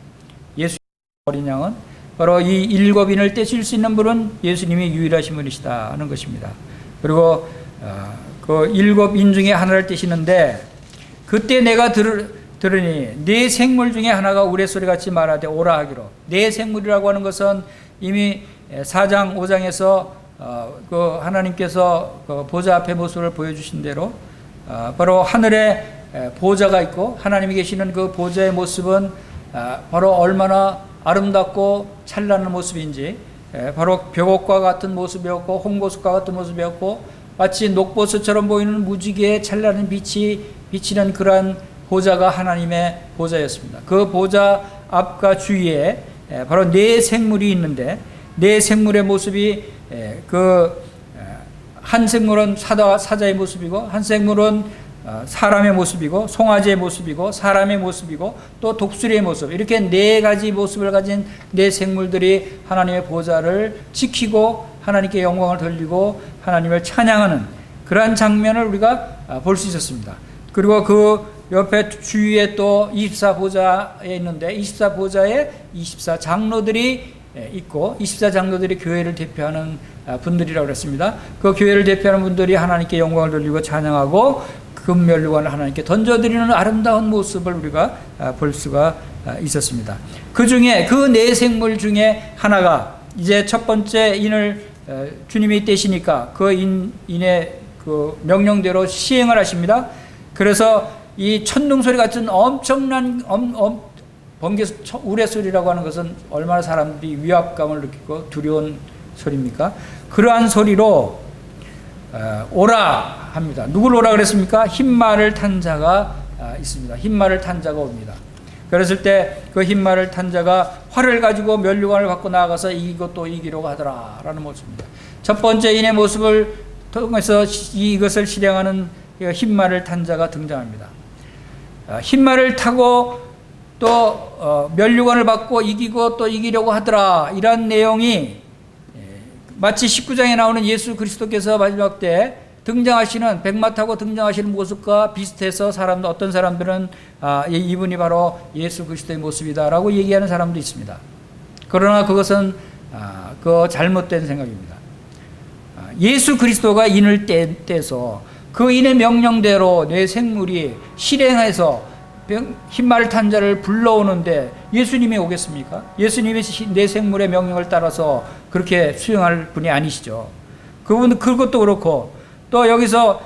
예수 어린 양은 바로 이 7인을 떼실 수 있는 분은 예수님이 유일하신 분이시다 하는 것입니다. 그리고 그 7인 중에 하나를 떼시는데 그때 내가 들으니 네 생물 중에 하나가 우레소리같이 말하되 오라 하기로. 네 생물이라고 하는 것은 이미 4장 5장에서 그 하나님께서 그 보좌 앞의 모습을 보여주신 대로 바로 하늘에 보좌가 있고 하나님이 계시는 그 보좌의 모습은 바로 얼마나 아름답고 찬란한 모습인지 바로 벽옥과 같은 모습이었고 홍보석과 같은 모습이었고 마치 녹보석처럼 보이는 무지개의 찬란한 빛이 비치는 그러한 보좌가 하나님의 보좌였습니다. 그 보좌 앞과 주위에 바로 네 생물이 있는데 네 생물의 모습이 한 생물은 사자의 모습이고 한 생물은 사람의 모습이고 송아지의 모습이고 사람의 모습이고 또 독수리의 모습 이렇게 네 가지 모습을 가진 네 생물들이 하나님의 보좌를 지키고 하나님께 영광을 돌리고 하나님을 찬양하는 그러한 장면을 우리가 볼 수 있었습니다. 그리고 그 옆에 주위에 또 24보좌에 있는데 24보좌에 24장로들이 있고 24장로들이 교회를 대표하는 분들이라고 그랬습니다. 그 교회를 대표하는 분들이 하나님께 영광을 돌리고 찬양하고 금면류관을 하나님께 던져드리는 아름다운 모습을 우리가 볼 수가 있었습니다. 그 중에 그 네 생물 중에 하나가 이제 첫 번째 인을 주님이 떼시니까 그 인의 그 명령대로 시행을 하십니다. 그래서 이 천둥소리 같은 엄청난 번개 우레소리라고 하는 것은 얼마나 사람들이 위압감을 느끼고 두려운 소리입니까? 그러한 소리로 오라 합니다. 누굴 오라 그랬습니까? 흰말을 탄 자가 있습니다. 흰말을 탄 자가 옵니다. 그랬을 때 그 흰말을 탄 자가 활을 가지고 면류관을 갖고 나아가서 이기고 또 이기려고 하더라 라는 모습입니다. 첫 번째 인의 모습을 통해서 이것을 실행하는 흰말을 탄 자가 등장합니다. 흰말을 타고 또 면류관을 받고 이기고 또 이기려고 하더라 이런 내용이 마치 19장에 나오는 예수 그리스도께서 마지막 때 등장하시는 백마 타고 등장하시는 모습과 비슷해서 어떤 사람들은 이분이 바로 예수 그리스도의 모습이다라고 얘기하는 사람도 있습니다. 그러나 그것은 그 잘못된 생각입니다. 예수 그리스도가 인을 떼서 그 인의 명령대로 내 생물이 실행해서 흰말을 탄 자를 불러오는데 예수님이 오겠습니까? 예수님이 내 생물의 명령을 따라서 그렇게 수행할 분이 아니시죠. 그것도 그렇고 또 여기서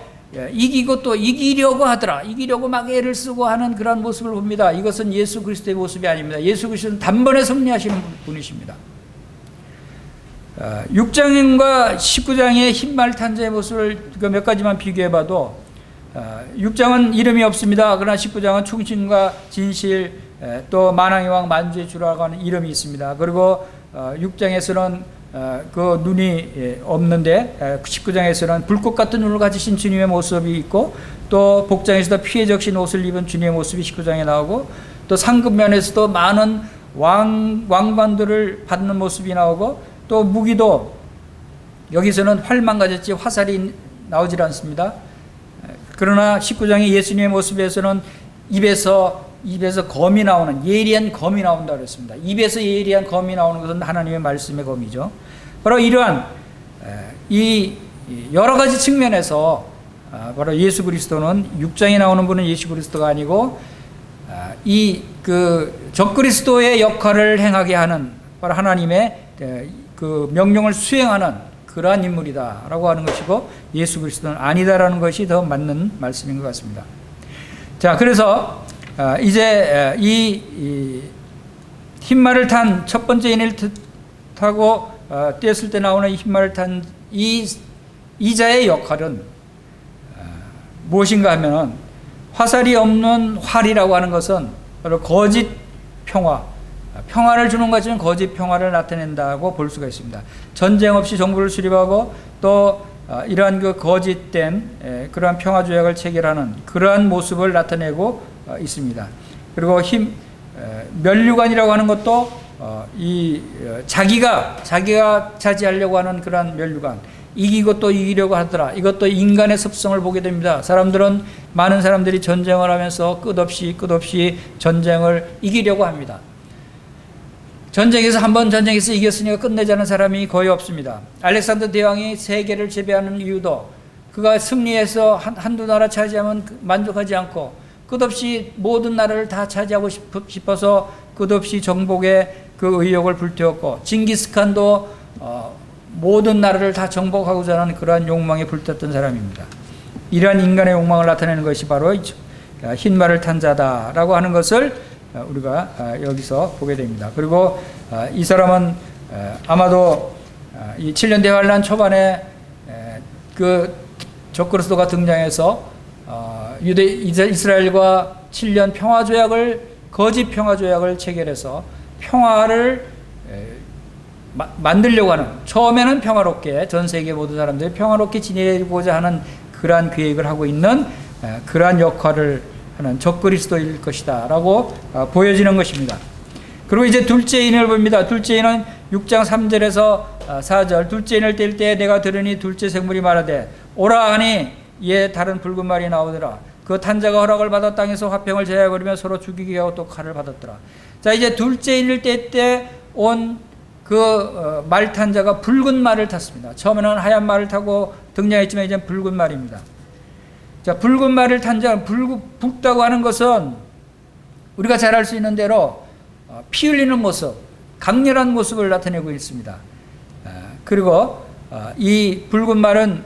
이기고 또 이기려고 하더라. 이기려고 막 애를 쓰고 하는 그런 모습을 봅니다. 이것은 예수 그리스도의 모습이 아닙니다. 예수 그리스도는 단번에 승리하시는 분이십니다. 6장과 19장의 흰말 탄 자의 모습을 몇 가지만 비교해봐도 6장은 이름이 없습니다. 그러나 19장은 충신과 진실 또 만왕의 왕 만주의 주라고 하는 이름이 있습니다. 그리고 6장에서는 그 눈이 없는데 19장에서는 불꽃 같은 눈을 가지신 주님의 모습이 있고, 또 복장에서도 피에 적신 옷을 입은 주님의 모습이 19장에 나오고, 또 상급면에서도 많은 왕관들을 받는 모습이 나오고, 또 무기도 여기서는 활만 가졌지 화살이 나오질 않습니다. 그러나 19장의 예수님의 모습에서는 입에서 검이 나오는, 예리한 검이 나온다 그랬습니다. 입에서 예리한 검이 나오는 것은 하나님의 말씀의 검이죠. 바로 이러한 이 여러 가지 측면에서 바로 예수 그리스도는, 6장에 나오는 분은 예수 그리스도가 아니고 이 그 적그리스도의 역할을 행하게 하는, 바로 하나님의 그 명령을 수행하는 그러한 인물이다라고 하는 것이고, 예수 그리스도는 아니다라는 것이 더 맞는 말씀인 것 같습니다. 자, 그래서 이제 이 흰말을 탄 첫 번째 인을 타고 뛰었을 때 나오는 흰말을 탄 이자의 역할은 무엇인가 하면은, 화살이 없는 활이라고 하는 것은 바로 거짓 평화를 주는 것은 거짓 평화를 나타낸다고 볼 수가 있습니다. 전쟁 없이 정부를 수립하고, 또 이러한 그 거짓된 그러한 평화 조약을 체결하는 그러한 모습을 나타내고 있습니다. 그리고 면류관이라고 하는 것도 자기가 차지하려고 하는 그러한 면류관, 이기고 또 이기려고 하더라. 이것도 인간의 습성을 보게 됩니다. 많은 사람들이 전쟁을 하면서 끝없이 전쟁을 이기려고 합니다. 한번 전쟁에서 이겼으니까 끝내자는 사람이 거의 없습니다. 알렉산더 대왕이 세계를 제패하는 이유도, 그가 승리해서 한두 나라 차지하면 만족하지 않고 끝없이 모든 나라를 다 차지하고 싶어서 끝없이 정복의 그 의욕을 불태웠고, 징기스칸도 모든 나라를 다 정복하고자 하는 그러한 욕망에 불탔던 사람입니다. 이러한 인간의 욕망을 나타내는 것이 바로 흰말을 탄 자다라고 하는 것을 우리가 여기서 보게 됩니다. 그리고 이 사람은 아마도 이 7년 대환란 초반에 그 적그리스도가 등장해서 이스라엘과 7년 거짓 평화조약을 체결해서 평화를 만들려고 하는, 처음에는 평화롭게 전 세계 모든 사람들이 평화롭게 지내고자 하는 그러한 계획을 하고 있는 그러한 역할을 하는 적그리스도일 것이다 라고 보여지는 것입니다. 그리고 이제 둘째 인을 봅니다. 둘째 인은 6장 3절에서 4절, 둘째 인을 뗄 때 내가 들으니 둘째 생물이 말하되 오라 하니 이에 다른 붉은 말이 나오더라. 그 탄자가 허락을 받아 땅에서 화평을 제하여버리며 서로 죽이게 하고 또 칼을 받았더라. 자, 이제 둘째 인을 뗄 때 온 그 말 탄자가 붉은 말을 탔습니다. 처음에는 하얀 말을 타고 등장했지만 이제 붉은 말입니다. 자, 붉은 말을 탄 자, 붉다고 하는 것은 우리가 잘 알 수 있는 대로 피 흘리는 모습, 강렬한 모습을 나타내고 있습니다. 그리고 이 붉은 말은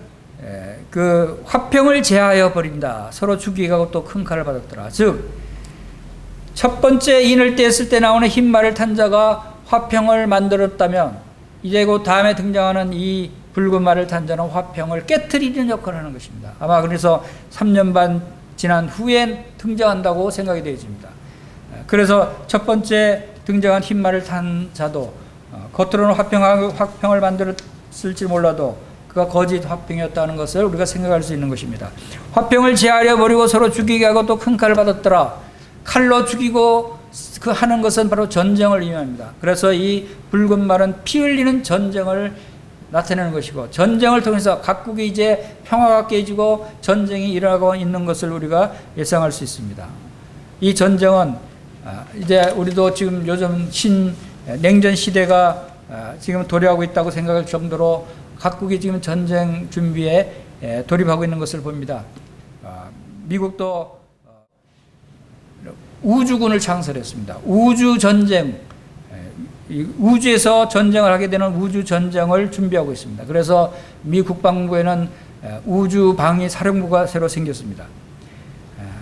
그 화평을 제하여 버린다. 서로 죽이게 하고 또 큰 칼을 받았더라. 즉, 첫 번째 인을 뗐을 때 나오는 흰 말을 탄 자가 화평을 만들었다면, 이제 그 다음에 등장하는 이 붉은 말을 탄 자는 화평을 깨트리는 역할을 하는 것입니다. 아마 그래서 3년 반 지난 후에 등장한다고 생각이 되어집니다. 그래서 첫 번째 등장한 흰 말을 탄 자도 겉으로는 화평을 만들었을지 몰라도 그가 거짓 화평이었다는 것을 우리가 생각할 수 있는 것입니다. 화평을 제하려 버리고 서로 죽이게 하고 또 큰 칼을 받았더라. 칼로 죽이고 그 하는 것은 바로 전쟁을 의미합니다. 그래서 이 붉은 말은 피 흘리는 전쟁을 나타내는 것이고, 전쟁을 통해서 각국이 이제 평화가 깨지고 전쟁이 일어나고 있는 것을 우리가 예상할 수 있습니다. 이 전쟁은 이제 우리도 지금 요즘 냉전 시대가 지금 도래하고 있다고 생각할 정도로 각국이 지금 전쟁 준비에 돌입하고 있는 것을 봅니다. 미국도 우주군을 창설했습니다. 우주 전쟁, 우주에서 전쟁을 하게 되는 우주 전쟁을 준비하고 있습니다. 그래서 미 국방부에는 우주 방위 사령부가 새로 생겼습니다.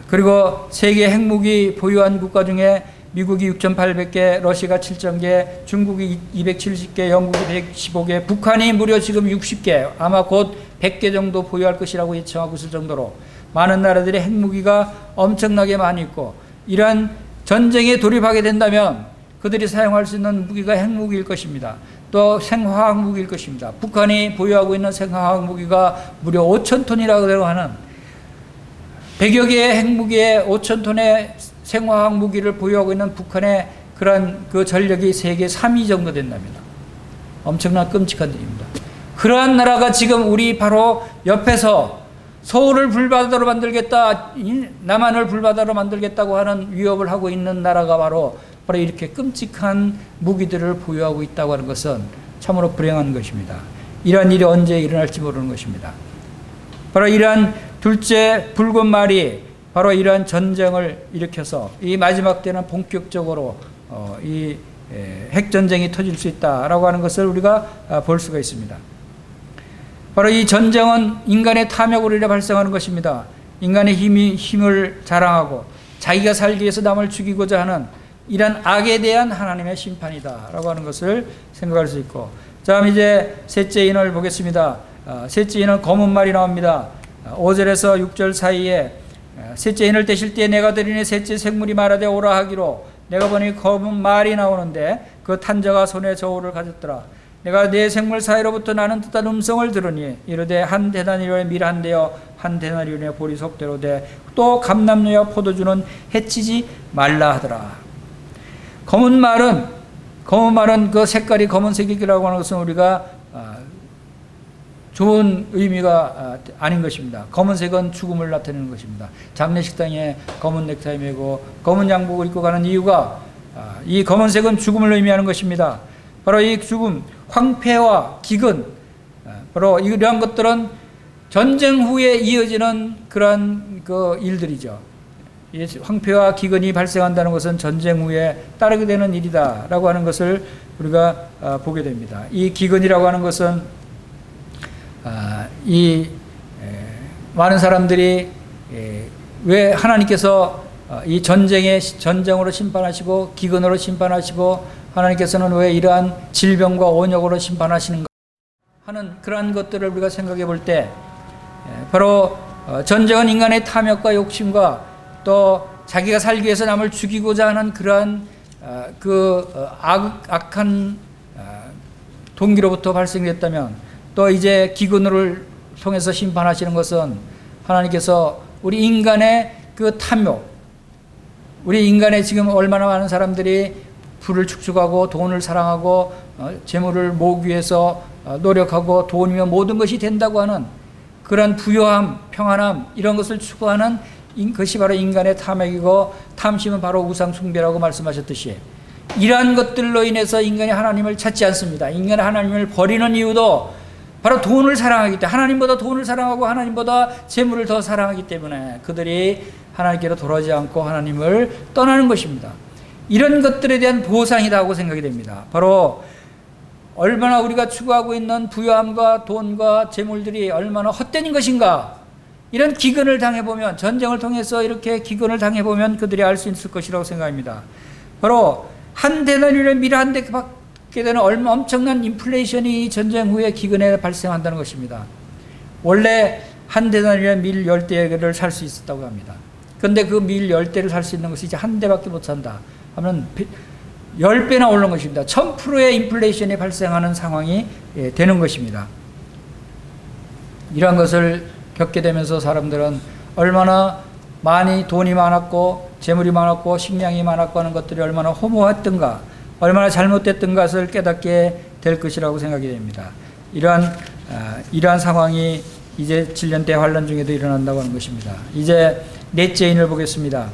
그리고 세계 핵무기 보유한 국가 중에 미국이 6,800개, 러시아가 7,000개, 중국이 270개, 영국이 115개, 북한이 무려 지금 60개, 아마 곧 100개 정도 보유할 것이라고 예측하고 있을 정도로 많은 나라들의 핵무기가 엄청나게 많이 있고, 이러한 전쟁에 돌입하게 된다면 그들이 사용할 수 있는 무기가 핵무기일 것입니다. 또 생화학 무기일 것입니다. 북한이 보유하고 있는 생화학 무기가 무려 5,000톤이라고 하는 100여 개의 핵무기에 5,000톤의 생화학 무기를 보유하고 있는 북한의 그런 그 전력이 세계 3위 정도 된답니다. 엄청난 끔찍한 일입니다. 그러한 나라가 지금 우리 바로 옆에서 서울을 불바다로 만들겠다, 남한을 불바다로 만들겠다고 하는 위협을 하고 있는 나라가 바로 이렇게 끔찍한 무기들을 보유하고 있다고 하는 것은 참으로 불행한 것입니다. 이러한 일이 언제 일어날지 모르는 것입니다. 바로 이러한 둘째 붉은 말이 바로 이러한 전쟁을 일으켜서 이 마지막 때는 본격적으로 이 핵전쟁이 터질 수 있다라고 하는 것을 우리가 볼 수가 있습니다. 바로 이 전쟁은 인간의 탐욕으로 인해 발생하는 것입니다. 인간의 힘을 자랑하고 자기가 살기 위해서 남을 죽이고자 하는 이런 악에 대한 하나님의 심판이다라고 하는 것을 생각할 수 있고, 자, 이제 셋째 인을 보겠습니다. 셋째 인은 검은 말이 나옵니다. 5절에서 6절 사이에 셋째 인을 떼실 때 내가 드리니 셋째 생물이 말하되 오라 하기로 내가 보니 검은 말이 나오는데 그 탄자가 손에 저울을 가졌더라. 내가 네 생물 사이로부터 나는 뜻한 음성을 들으니 이르되 한 데나리온에 밀 한 대여 한 데나리온에 보리 속대로 돼 또 감람류와 포도주는 해치지 말라 하더라. 검은 말은 그 색깔이 검은색이라고 하는 것은 우리가 좋은 의미가 아닌 것입니다. 검은색은 죽음을 나타내는 것입니다. 장례식장에 검은 넥타이 메고 검은 양복을 입고 가는 이유가 이 검은색은 죽음을 의미하는 것입니다. 바로 이 죽음, 황폐와 기근, 바로 이러한 것들은 전쟁 후에 이어지는 그러한 그 일들이죠. 이 황폐와 기근이 발생한다는 것은 전쟁 후에 따르게 되는 일이다라고 하는 것을 우리가 보게 됩니다. 이 기근이라고 하는 것은 많은 사람들이 왜 하나님께서 이 전쟁으로 심판하시고 기근으로 심판하시고 하나님께서는 왜 이러한 질병과 온역으로 심판하시는가 하는 그러한 것들을 우리가 생각해 볼 때 바로 전쟁은 인간의 탐욕과 욕심과 또 자기가 살기 위해서 남을 죽이고자 하는 그러한 악한 동기로부터 발생됐다면, 또 이제 기근을 통해서 심판하시는 것은 하나님께서 우리 인간의 그 탐욕, 우리 인간의 지금 얼마나 많은 사람들이 부를 축축하고 돈을 사랑하고 재물을 모으기 위해서 노력하고 돈이면 모든 것이 된다고 하는 그런 부요함, 평안함 이런 것을 추구하는 것이 바로 인간의 탐욕이고, 탐심은 바로 우상 숭배라고 말씀하셨듯이 이러한 것들로 인해서 인간이 하나님을 찾지 않습니다. 인간이 하나님을 버리는 이유도 바로 돈을 사랑하기 때문에, 하나님보다 돈을 사랑하고 하나님보다 재물을 더 사랑하기 때문에 그들이 하나님께로 돌아오지 않고 하나님을 떠나는 것입니다. 이런 것들에 대한 보상이라고 생각이 됩니다. 바로 얼마나 우리가 추구하고 있는 부유함과 돈과 재물들이 얼마나 헛된 것인가, 이런 기근을 당해보면, 전쟁을 통해서 이렇게 기근을 당해보면 그들이 알 수 있을 것이라고 생각합니다. 바로 한 데나리온에 밀 한 대 받게 되는 엄청난 인플레이션이 전쟁 후에 기근에 발생한다는 것입니다. 원래 한 데나리온에 밀 10대를 살 수 있었다고 합니다. 그런데 그 밀 10대를 살 수 있는 것이 이제 한 대밖에 못 산다 하면 10배나 오른 것입니다. 1000%의 인플레이션이 발생하는 상황이 되는 것입니다. 이러한 것을 겪게 되면서 사람들은 얼마나 많이 돈이 많았고 재물이 많았고 식량이 많았고 하는 것들이 얼마나 허무했던가, 얼마나 잘못됐던 것을 깨닫게 될 것이라고 생각이 됩니다. 이러한 상황이 이제 7년 대환란 중에도 일어난다고 하는 것입니다. 이제 넷째 인을 보겠습니다.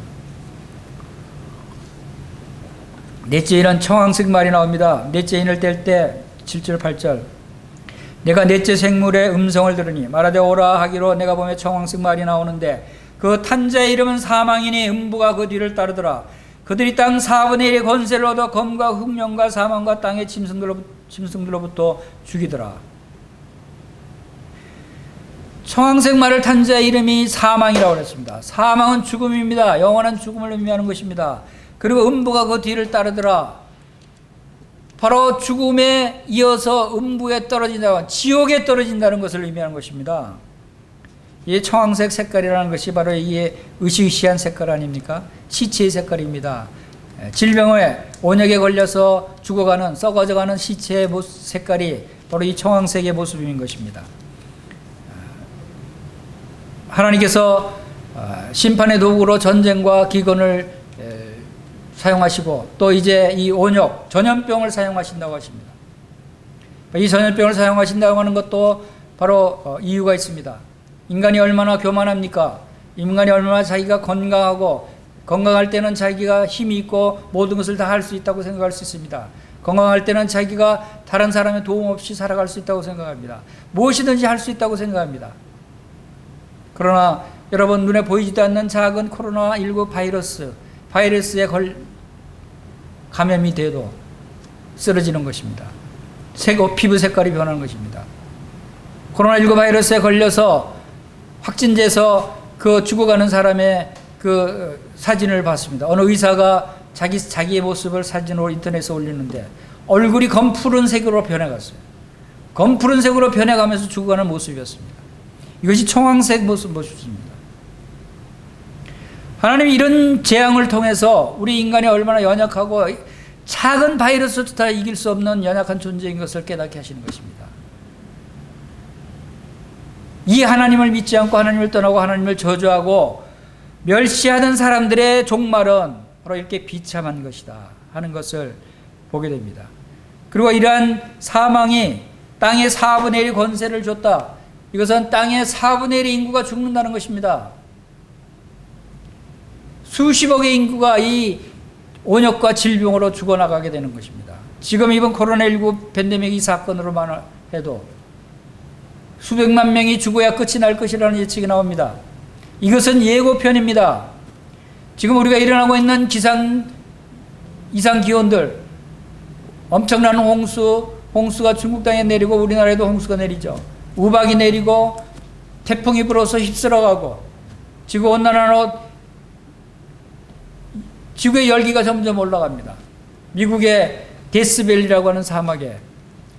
넷째 인은 청황색 말이 나옵니다. 넷째 인을 뗄 때 7절 8절 내가 넷째 생물의 음성을 들으니 말하되 오라 하기로 내가 보면 청황색 말이 나오는데 그 탄자의 이름은 사망이니 음부가 그 뒤를 따르더라. 그들이 땅 4분의 1의 권세를 얻어 검과 흑령과 사망과 땅의 짐승들로부터 죽이더라. 청황색 말을 탄 자의 이름이 사망이라고 했습니다. 사망은 죽음입니다. 영원한 죽음을 의미하는 것입니다. 그리고 음부가 그 뒤를 따르더라. 바로 죽음에 이어서 음부에 떨어진다, 지옥에 떨어진다는 것을 의미하는 것입니다. 이 청황색 색깔이라는 것이 바로 이게 으시으시한 색깔 아닙니까? 시체의 색깔입니다. 질병에 온역에 걸려서 죽어가는 썩어져가는 시체의 색깔이 바로 이 청황색의 모습인 것입니다. 하나님께서 심판의 도구로 전쟁과 기근을 사용하시고 또 이제 이 온역, 전염병을 사용하신다고 하십니다. 이 전염병을 사용하신다고 하는 것도 바로 이유가 있습니다. 인간이 얼마나 교만합니까? 인간이 얼마나 자기가 건강하고 건강할 때는 자기가 힘이 있고 모든 것을 다 할 수 있다고 생각할 수 있습니다. 건강할 때는 자기가 다른 사람의 도움 없이 살아갈 수 있다고 생각합니다. 무엇이든지 할 수 있다고 생각합니다. 그러나 여러분, 눈에 보이지도 않는 작은 코로나19 바이러스에 감염이 돼도 쓰러지는 것입니다. 피부 색깔이 변하는 것입니다. 코로나19 바이러스에 걸려서 확진돼서 그 죽어가는 사람의 그 사진을 봤습니다. 어느 의사가 자기의 모습을 사진으로 인터넷에 올리는데 얼굴이 검푸른 색으로 변해갔어요. 검푸른 색으로 변해가면서 죽어가는 모습이었습니다. 이것이 청황색 모습입니다. 하나님이 이런 재앙을 통해서 우리 인간이 얼마나 연약하고 작은 바이러스도 다 이길 수 없는 연약한 존재인 것을 깨닫게 하시는 것입니다. 이 하나님을 믿지 않고 하나님을 떠나고 하나님을 저주하고 멸시하는 사람들의 종말은 바로 이렇게 비참한 것이다 하는 것을 보게 됩니다. 그리고 이러한 사망이 땅의 4분의 1 권세를 줬다. 이것은 땅의 4분의 1의 인구가 죽는다는 것입니다. 수십억의 인구가 이 온역과 질병으로 죽어나가게 되는 것입니다. 지금 이번 코로나19 팬데믹 이 사건으로만 해도 수백만 명이 죽어야 끝이 날 것이라는 예측이 나옵니다. 이것은 예고편입니다. 지금 우리가 일어나고 있는 이상 기온들, 엄청난 홍수가 중국 땅에 내리고 우리나라에도 홍수가 내리죠. 우박이 내리고 태풍이 불어서 휩쓸어가고 지구온난화로 지구의 열기가 점점 올라갑니다. 미국의 데스밸리라고 하는 사막에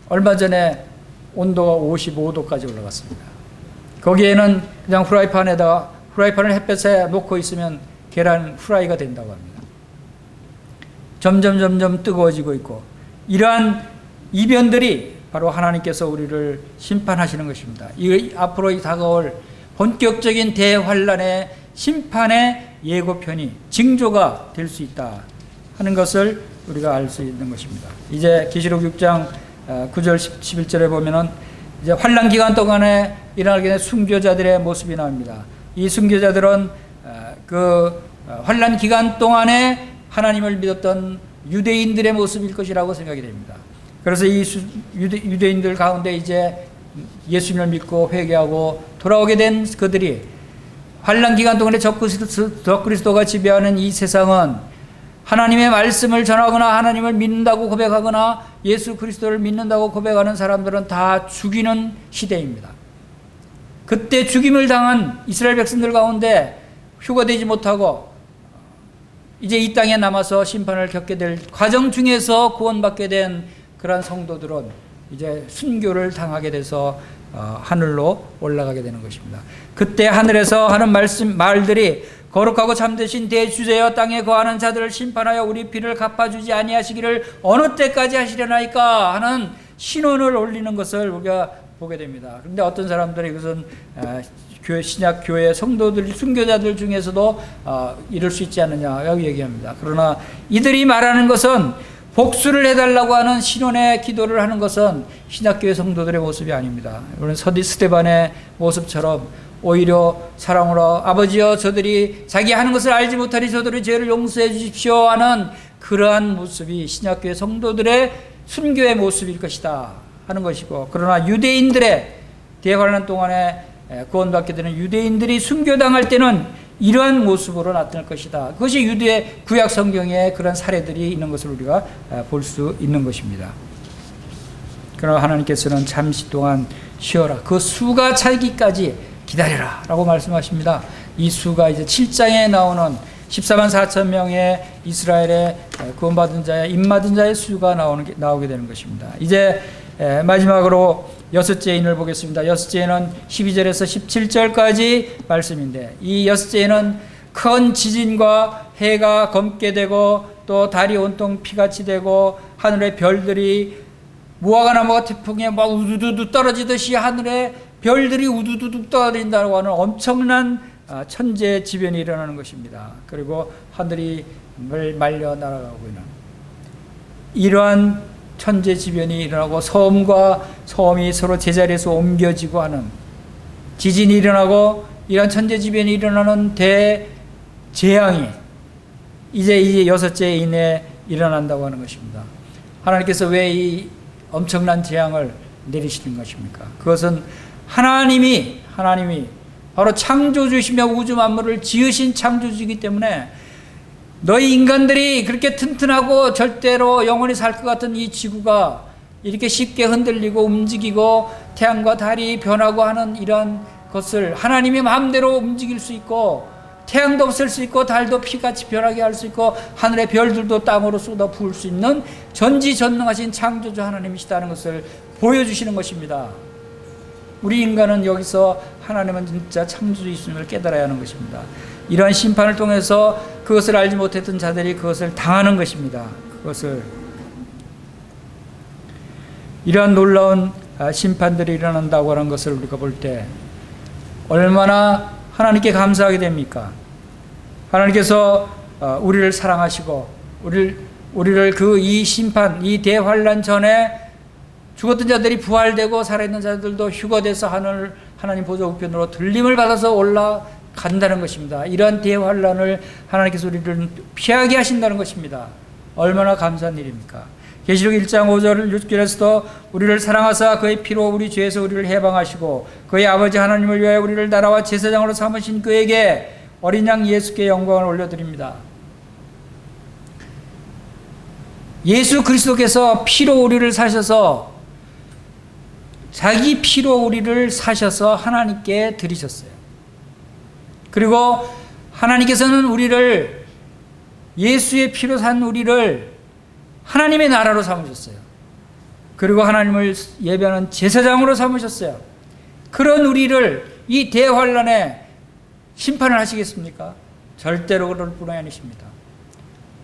얼마 전에 온도가 55도까지 올라갔습니다. 거기에는 그냥 후라이팬을 햇볕에 놓고 있으면 계란 후라이가 된다고 합니다. 점점 뜨거워지고 있고 이러한 이변들이 바로 하나님께서 우리를 심판하시는 것입니다. 이 앞으로 다가올 본격적인 대환란의 심판의 예고편이 징조가 될 수 있다 하는 것을 우리가 알 수 있는 것입니다. 이제 계시록 6장 9절 11절에 보면은 이제 환란 기간 동안에 일어나게 된 순교자들의 모습이 나옵니다. 이 순교자들은 그 환란 기간 동안에 하나님을 믿었던 유대인들의 모습일 것이라고 생각이 됩니다. 그래서 이 유대인들 가운데 이제 예수님을 믿고 회개하고 돌아오게 된 그들이 환란 기간 동안에 적그리스도가 지배하는 이 세상은 하나님의 말씀을 전하거나 하나님을 믿는다고 고백하거나 예수 그리스도를 믿는다고 고백하는 사람들은 다 죽이는 시대입니다. 그때 죽임을 당한 이스라엘 백성들 가운데 휴거되지 못하고 이제 이 땅에 남아서 심판을 겪게 될 과정 중에서 구원받게 된 그러한 성도들은 이제 순교를 당하게 돼서 하늘로 올라가게 되는 것입니다. 그때 하늘에서 하는 말들이 거룩하고 참되신 대주제여 땅에 거하는 자들을 심판하여 우리 피를 갚아주지 아니하시기를 어느 때까지 하시려나이까 하는 신원을 올리는 것을 우리가 보게 됩니다. 그런데 어떤 사람들이 이것은 신약 교회 성도들, 순교자들 중에서도 이럴 수 있지 않느냐라고 얘기합니다. 그러나 이들이 말하는 것은 복수를 해달라고 하는 신원의 기도를 하는 것은 신약교회 성도들의 모습이 아닙니다. 이거는 스데반의 모습처럼 오히려 사랑으로 아버지여 저들이 자기 하는 것을 알지 못하니 저들의 죄를 용서해 주십시오 하는 그러한 모습이 신약교회 성도들의 순교의 모습일 것이다 하는 것이고, 그러나 유대인들의 대환란 동안에 구원받게 되는 유대인들이 순교당할 때는 이러한 모습으로 나타날 것이다. 그것이 유대 구약 성경에 그런 사례들이 있는 것을 우리가 볼 수 있는 것입니다. 그러나 하나님께서는 잠시 동안 쉬어라. 그 수가 차기까지 기다려라 라고 말씀하십니다. 이 수가 이제 7장에 나오는 14만 4천 명의 이스라엘의 구원받은 자의 입맞은 자의 수가 나오게 되는 것입니다. 이제 마지막으로 여섯째 인을 보겠습니다. 여섯째 인은 12절에서 17절까지 말씀인데 이 여섯째 인은 큰 지진과 해가 검게 되고 또 달이 온통 피같이 되고 하늘의 별들이 무화과나무가 태풍에 막 우두두두 떨어지듯이 하늘에 별들이 우두두두 떨어진다고 하는 엄청난 천재지변이 일어나는 것입니다. 그리고 하늘이 말려 날아가고 있는 이러한 천재지변이 일어나고 섬과 섬이 서로 제자리에서 옮겨지고 하는 지진이 일어나고 이러한 천재지변이 일어나는 대재앙이 이제 여섯째 인에 일어난다고 하는 것입니다. 하나님께서 왜 이 엄청난 재앙을 내리시는 것입니까? 그것은 하나님이 바로 창조주시며 우주 만물을 지으신 창조주이기 때문에 너희 인간들이 그렇게 튼튼하고 절대로 영원히 살 것 같은 이 지구가 이렇게 쉽게 흔들리고 움직이고 태양과 달이 변하고 하는 이런 것을 하나님이 마음대로 움직일 수 있고 태양도 없앨 수 있고 달도 피같이 변하게 할 수 있고 하늘의 별들도 땅으로 쏟아 부을 수 있는 전지전능하신 창조주 하나님이시다는 것을 보여주시는 것입니다. 우리 인간은 여기서 하나님은 진짜 창조주이심을 깨달아야 하는 것입니다. 이러한 심판을 통해서 그것을 알지 못했던 자들이 그것을 당하는 것입니다. 그것을 이러한 놀라운 심판들이 일어난다고 하는 것을 우리가 볼 때 얼마나 하나님께 감사하게 됩니까? 하나님께서 우리를 사랑하시고 우리를 그 이 심판, 이 대환란 전에 죽었던 자들이 부활되고 살아있는 자들도 휴거돼서 하나님 보좌 우편으로 들림을 받아서 올라간다는 것입니다. 이러한 대환란을 하나님께서 우리를 피하게 하신다는 것입니다. 얼마나 감사한 일입니까? 계시록 1장 5절 6절에서도 우리를 사랑하사 그의 피로 우리 죄에서 우리를 해방하시고 그의 아버지 하나님을 위하여 우리를 나라와 제사장으로 삼으신 그에게 어린 양 예수께 영광을 올려드립니다. 예수 그리스도께서 피로 우리를 사셔서 자기 피로 우리를 사셔서 하나님께 드리셨어요. 그리고 하나님께서는 우리를 예수의 피로 산 우리를 하나님의 나라로 삼으셨어요. 그리고 하나님을 예배하는 제사장으로 삼으셨어요. 그런 우리를 이 대환란에 심판을 하시겠습니까? 절대로 그럴 뿐이 아니십니다.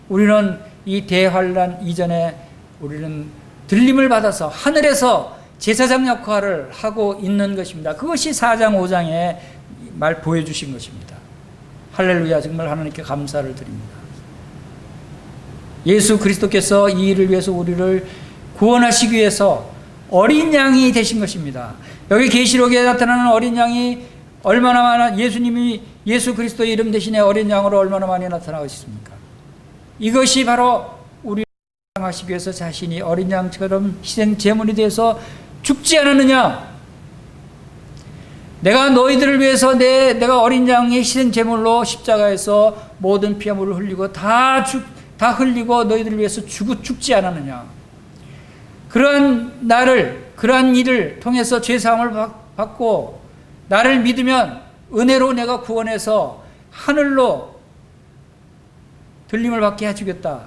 우리는 이 대환란 이전에 우리는 들림을 받아서 하늘에서 제사장 역할을 하고 있는 것입니다. 그것이 4장 5장에 보여주신 것입니다. 할렐루야, 정말 하나님께 감사를 드립니다. 예수 그리스도께서 이 일을 위해서 우리를 구원하시기 위해서 어린 양이 되신 것입니다. 여기 계시록에 나타나는 어린 양이 얼마나 많아, 예수님이 예수 그리스도의 이름 대신에 어린 양으로 얼마나 많이 나타나고 있습니까? 이것이 바로 우리를 사랑하시기 위해서 자신이 어린 양처럼 희생 제물이 되어서 죽지 않았느냐? 내가 너희들을 위해서 내가 어린 양의 희생 제물로 십자가에서 모든 피와 물을 흘리고 다 흘리고 너희들을 위해서 죽지 않았느냐? 그러한 일을 통해서 죄사함을 받고 나를 믿으면 은혜로 내가 구원해서 하늘로 들림을 받게 해주겠다,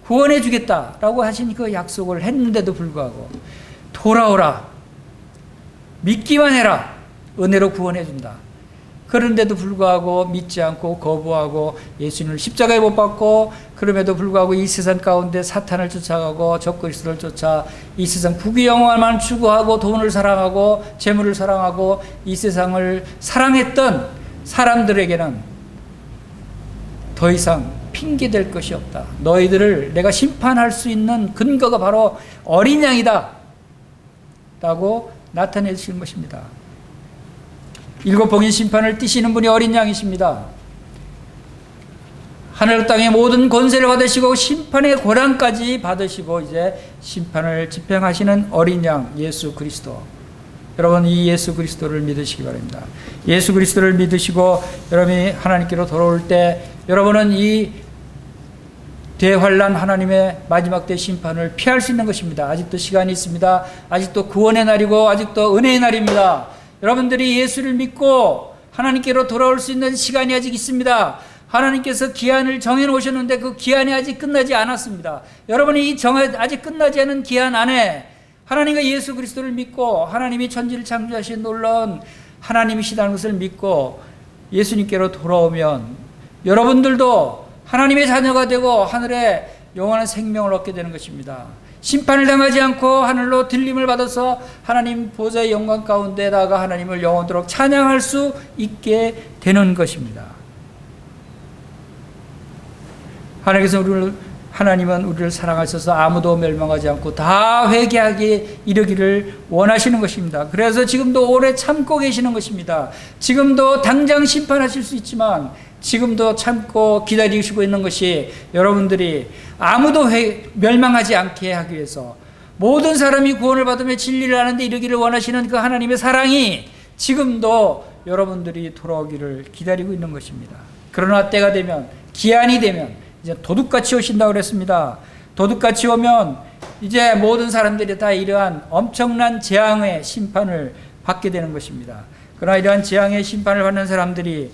구원해 주겠다라고 하신 그 약속을 했는데도 불구하고 돌아오라, 믿기만 해라, 은혜로 구원해 준다. 그런데도 불구하고 믿지 않고 거부하고 예수님을 십자가에 못 박고, 그럼에도 불구하고 이 세상 가운데 사탄을 쫓아가고 적그리스도를 쫓아 이 세상 부귀영화만 추구하고 돈을 사랑하고 재물을 사랑하고 이 세상을 사랑했던 사람들에게는 더 이상 핑계댈 것이 없다. 너희들을 내가 심판할 수 있는 근거가 바로 어린 양이다 라고 나타내 주시는 것입니다. 일곱 봉인 심판을 띠시는 분이 어린 양이십니다. 하늘 땅의 모든 권세를 받으시고 심판의 고난까지 받으시고 이제 심판을 집행하시는 어린 양 예수 그리스도. 여러분, 이 예수 그리스도를 믿으시기 바랍니다. 예수 그리스도를 믿으시고 여러분이 하나님께로 돌아올 때 여러분은 이 대환란 하나님의 마지막 때 심판을 피할 수 있는 것입니다. 아직도 시간이 있습니다. 아직도 구원의 날이고 아직도 은혜의 날입니다. 여러분들이 예수를 믿고 하나님께로 돌아올 수 있는 시간이 아직 있습니다. 하나님께서 기한을 정해놓으셨는데 그 기한이 아직 끝나지 않았습니다. 여러분이 아직 끝나지 않은 기한 안에 하나님과 예수 그리스도를 믿고 하나님이 천지를 창조하신 놀라운 하나님이시다는 것을 믿고 예수님께로 돌아오면 여러분들도 하나님의 자녀가 되고 하늘에 영원한 생명을 얻게 되는 것입니다. 심판을 당하지 않고 하늘로 들림을 받아서 하나님 보좌의 영광 가운데다가 하나님을 영원토록 찬양할 수 있게 되는 것입니다. 하나님은 우리를 사랑하셔서 아무도 멸망하지 않고 다 회개하게 이르기를 원하시는 것입니다. 그래서 지금도 오래 참고 계시는 것입니다. 지금도 당장 심판하실 수 있지만 지금도 참고 기다리시고 있는 것이 여러분들이 아무도 멸망하지 않게 하기 위해서 모든 사람이 구원을 받으며 진리를 아는데 이르기를 원하시는 그 하나님의 사랑이 지금도 여러분들이 돌아오기를 기다리고 있는 것입니다. 그러나 때가 되면, 기한이 되면 이제 도둑같이 오신다고 그랬습니다. 도둑같이 오면 이제 모든 사람들이 다 이러한 엄청난 재앙의 심판을 받게 되는 것입니다. 그러나 이러한 재앙의 심판을 받는 사람들이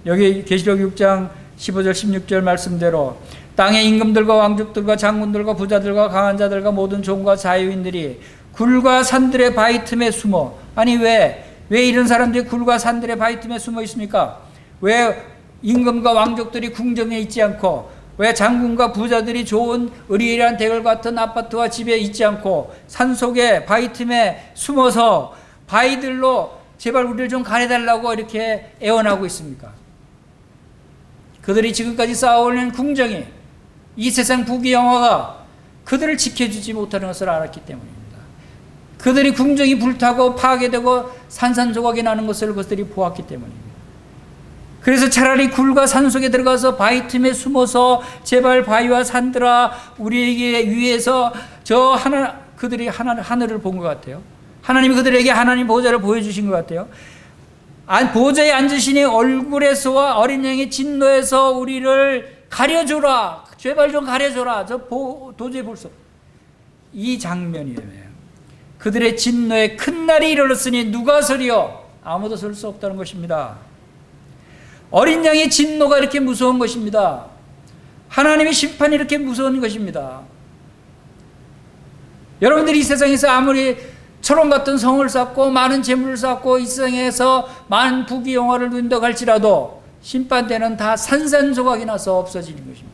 여기 계시록 6장 15절 16절 말씀대로 땅의 임금들과 왕족들과 장군들과 부자들과 강한 자들과 모든 종과 자유인들이 굴과 산들의 바위 틈에 숨어, 아니 왜 이런 사람들이 굴과 산들의 바위 틈에 숨어 있습니까? 왜 임금과 왕족들이 궁정에 있지 않고, 왜 장군과 부자들이 좋은 의리의리한 대궐 같은 아파트와 집에 있지 않고 산속에 바위 틈에 숨어서 바위들로 제발 우리를 좀 가려달라고 이렇게 애원하고 있습니까? 그들이 지금까지 쌓아올린 궁정이, 이 세상 부귀영화가 그들을 지켜주지 못하는 것을 알았기 때문입니다. 그들이 궁정이 불타고 파괴되고 산산조각이 나는 것을 그들이 보았기 때문입니다. 그래서 차라리 굴과 산 속에 들어가서 바위 틈에 숨어서 제발 바위와 산들아 우리에게 위에서 그들이 하늘을 본 것 같아요. 하나님이 그들에게 하나님 보좌를 보여주신 것 같아요. 보좌에 앉으시니 얼굴에서와 어린 양의 진노에서 우리를 가려줘라. 제발 좀 가려줘라. 도저히 볼 수 없어요. 이 장면이에요. 그들의 진노에 큰 날이 이르렀으니 누가 서리요? 아무도 설 수 없다는 것입니다. 어린 양의 진노가 이렇게 무서운 것입니다. 하나님의 심판이 이렇게 무서운 것입니다. 여러분들이 이 세상에서 아무리 초롱 같은 성을 쌓고 많은 재물을 쌓고 이 세상에서 많은 부귀영화를 누린다고 할지라도 심판 때는 다 산산조각이 나서 없어지는 것입니다.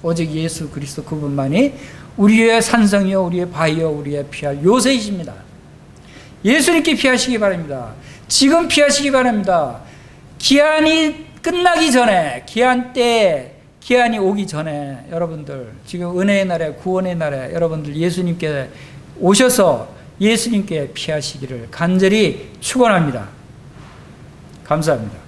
오직 예수 그리스도 그분만이 우리의 산성이요 우리의 바위요 우리의 피할 요새이십니다. 예수님께 피하시기 바랍니다. 지금 피하시기 바랍니다. 기한이 끝나기 전에, 기한이 오기 전에 여러분들 지금 은혜의 날에, 구원의 날에 여러분들 예수님께 오셔서 예수님께 피하시기를 간절히 축원합니다. 감사합니다.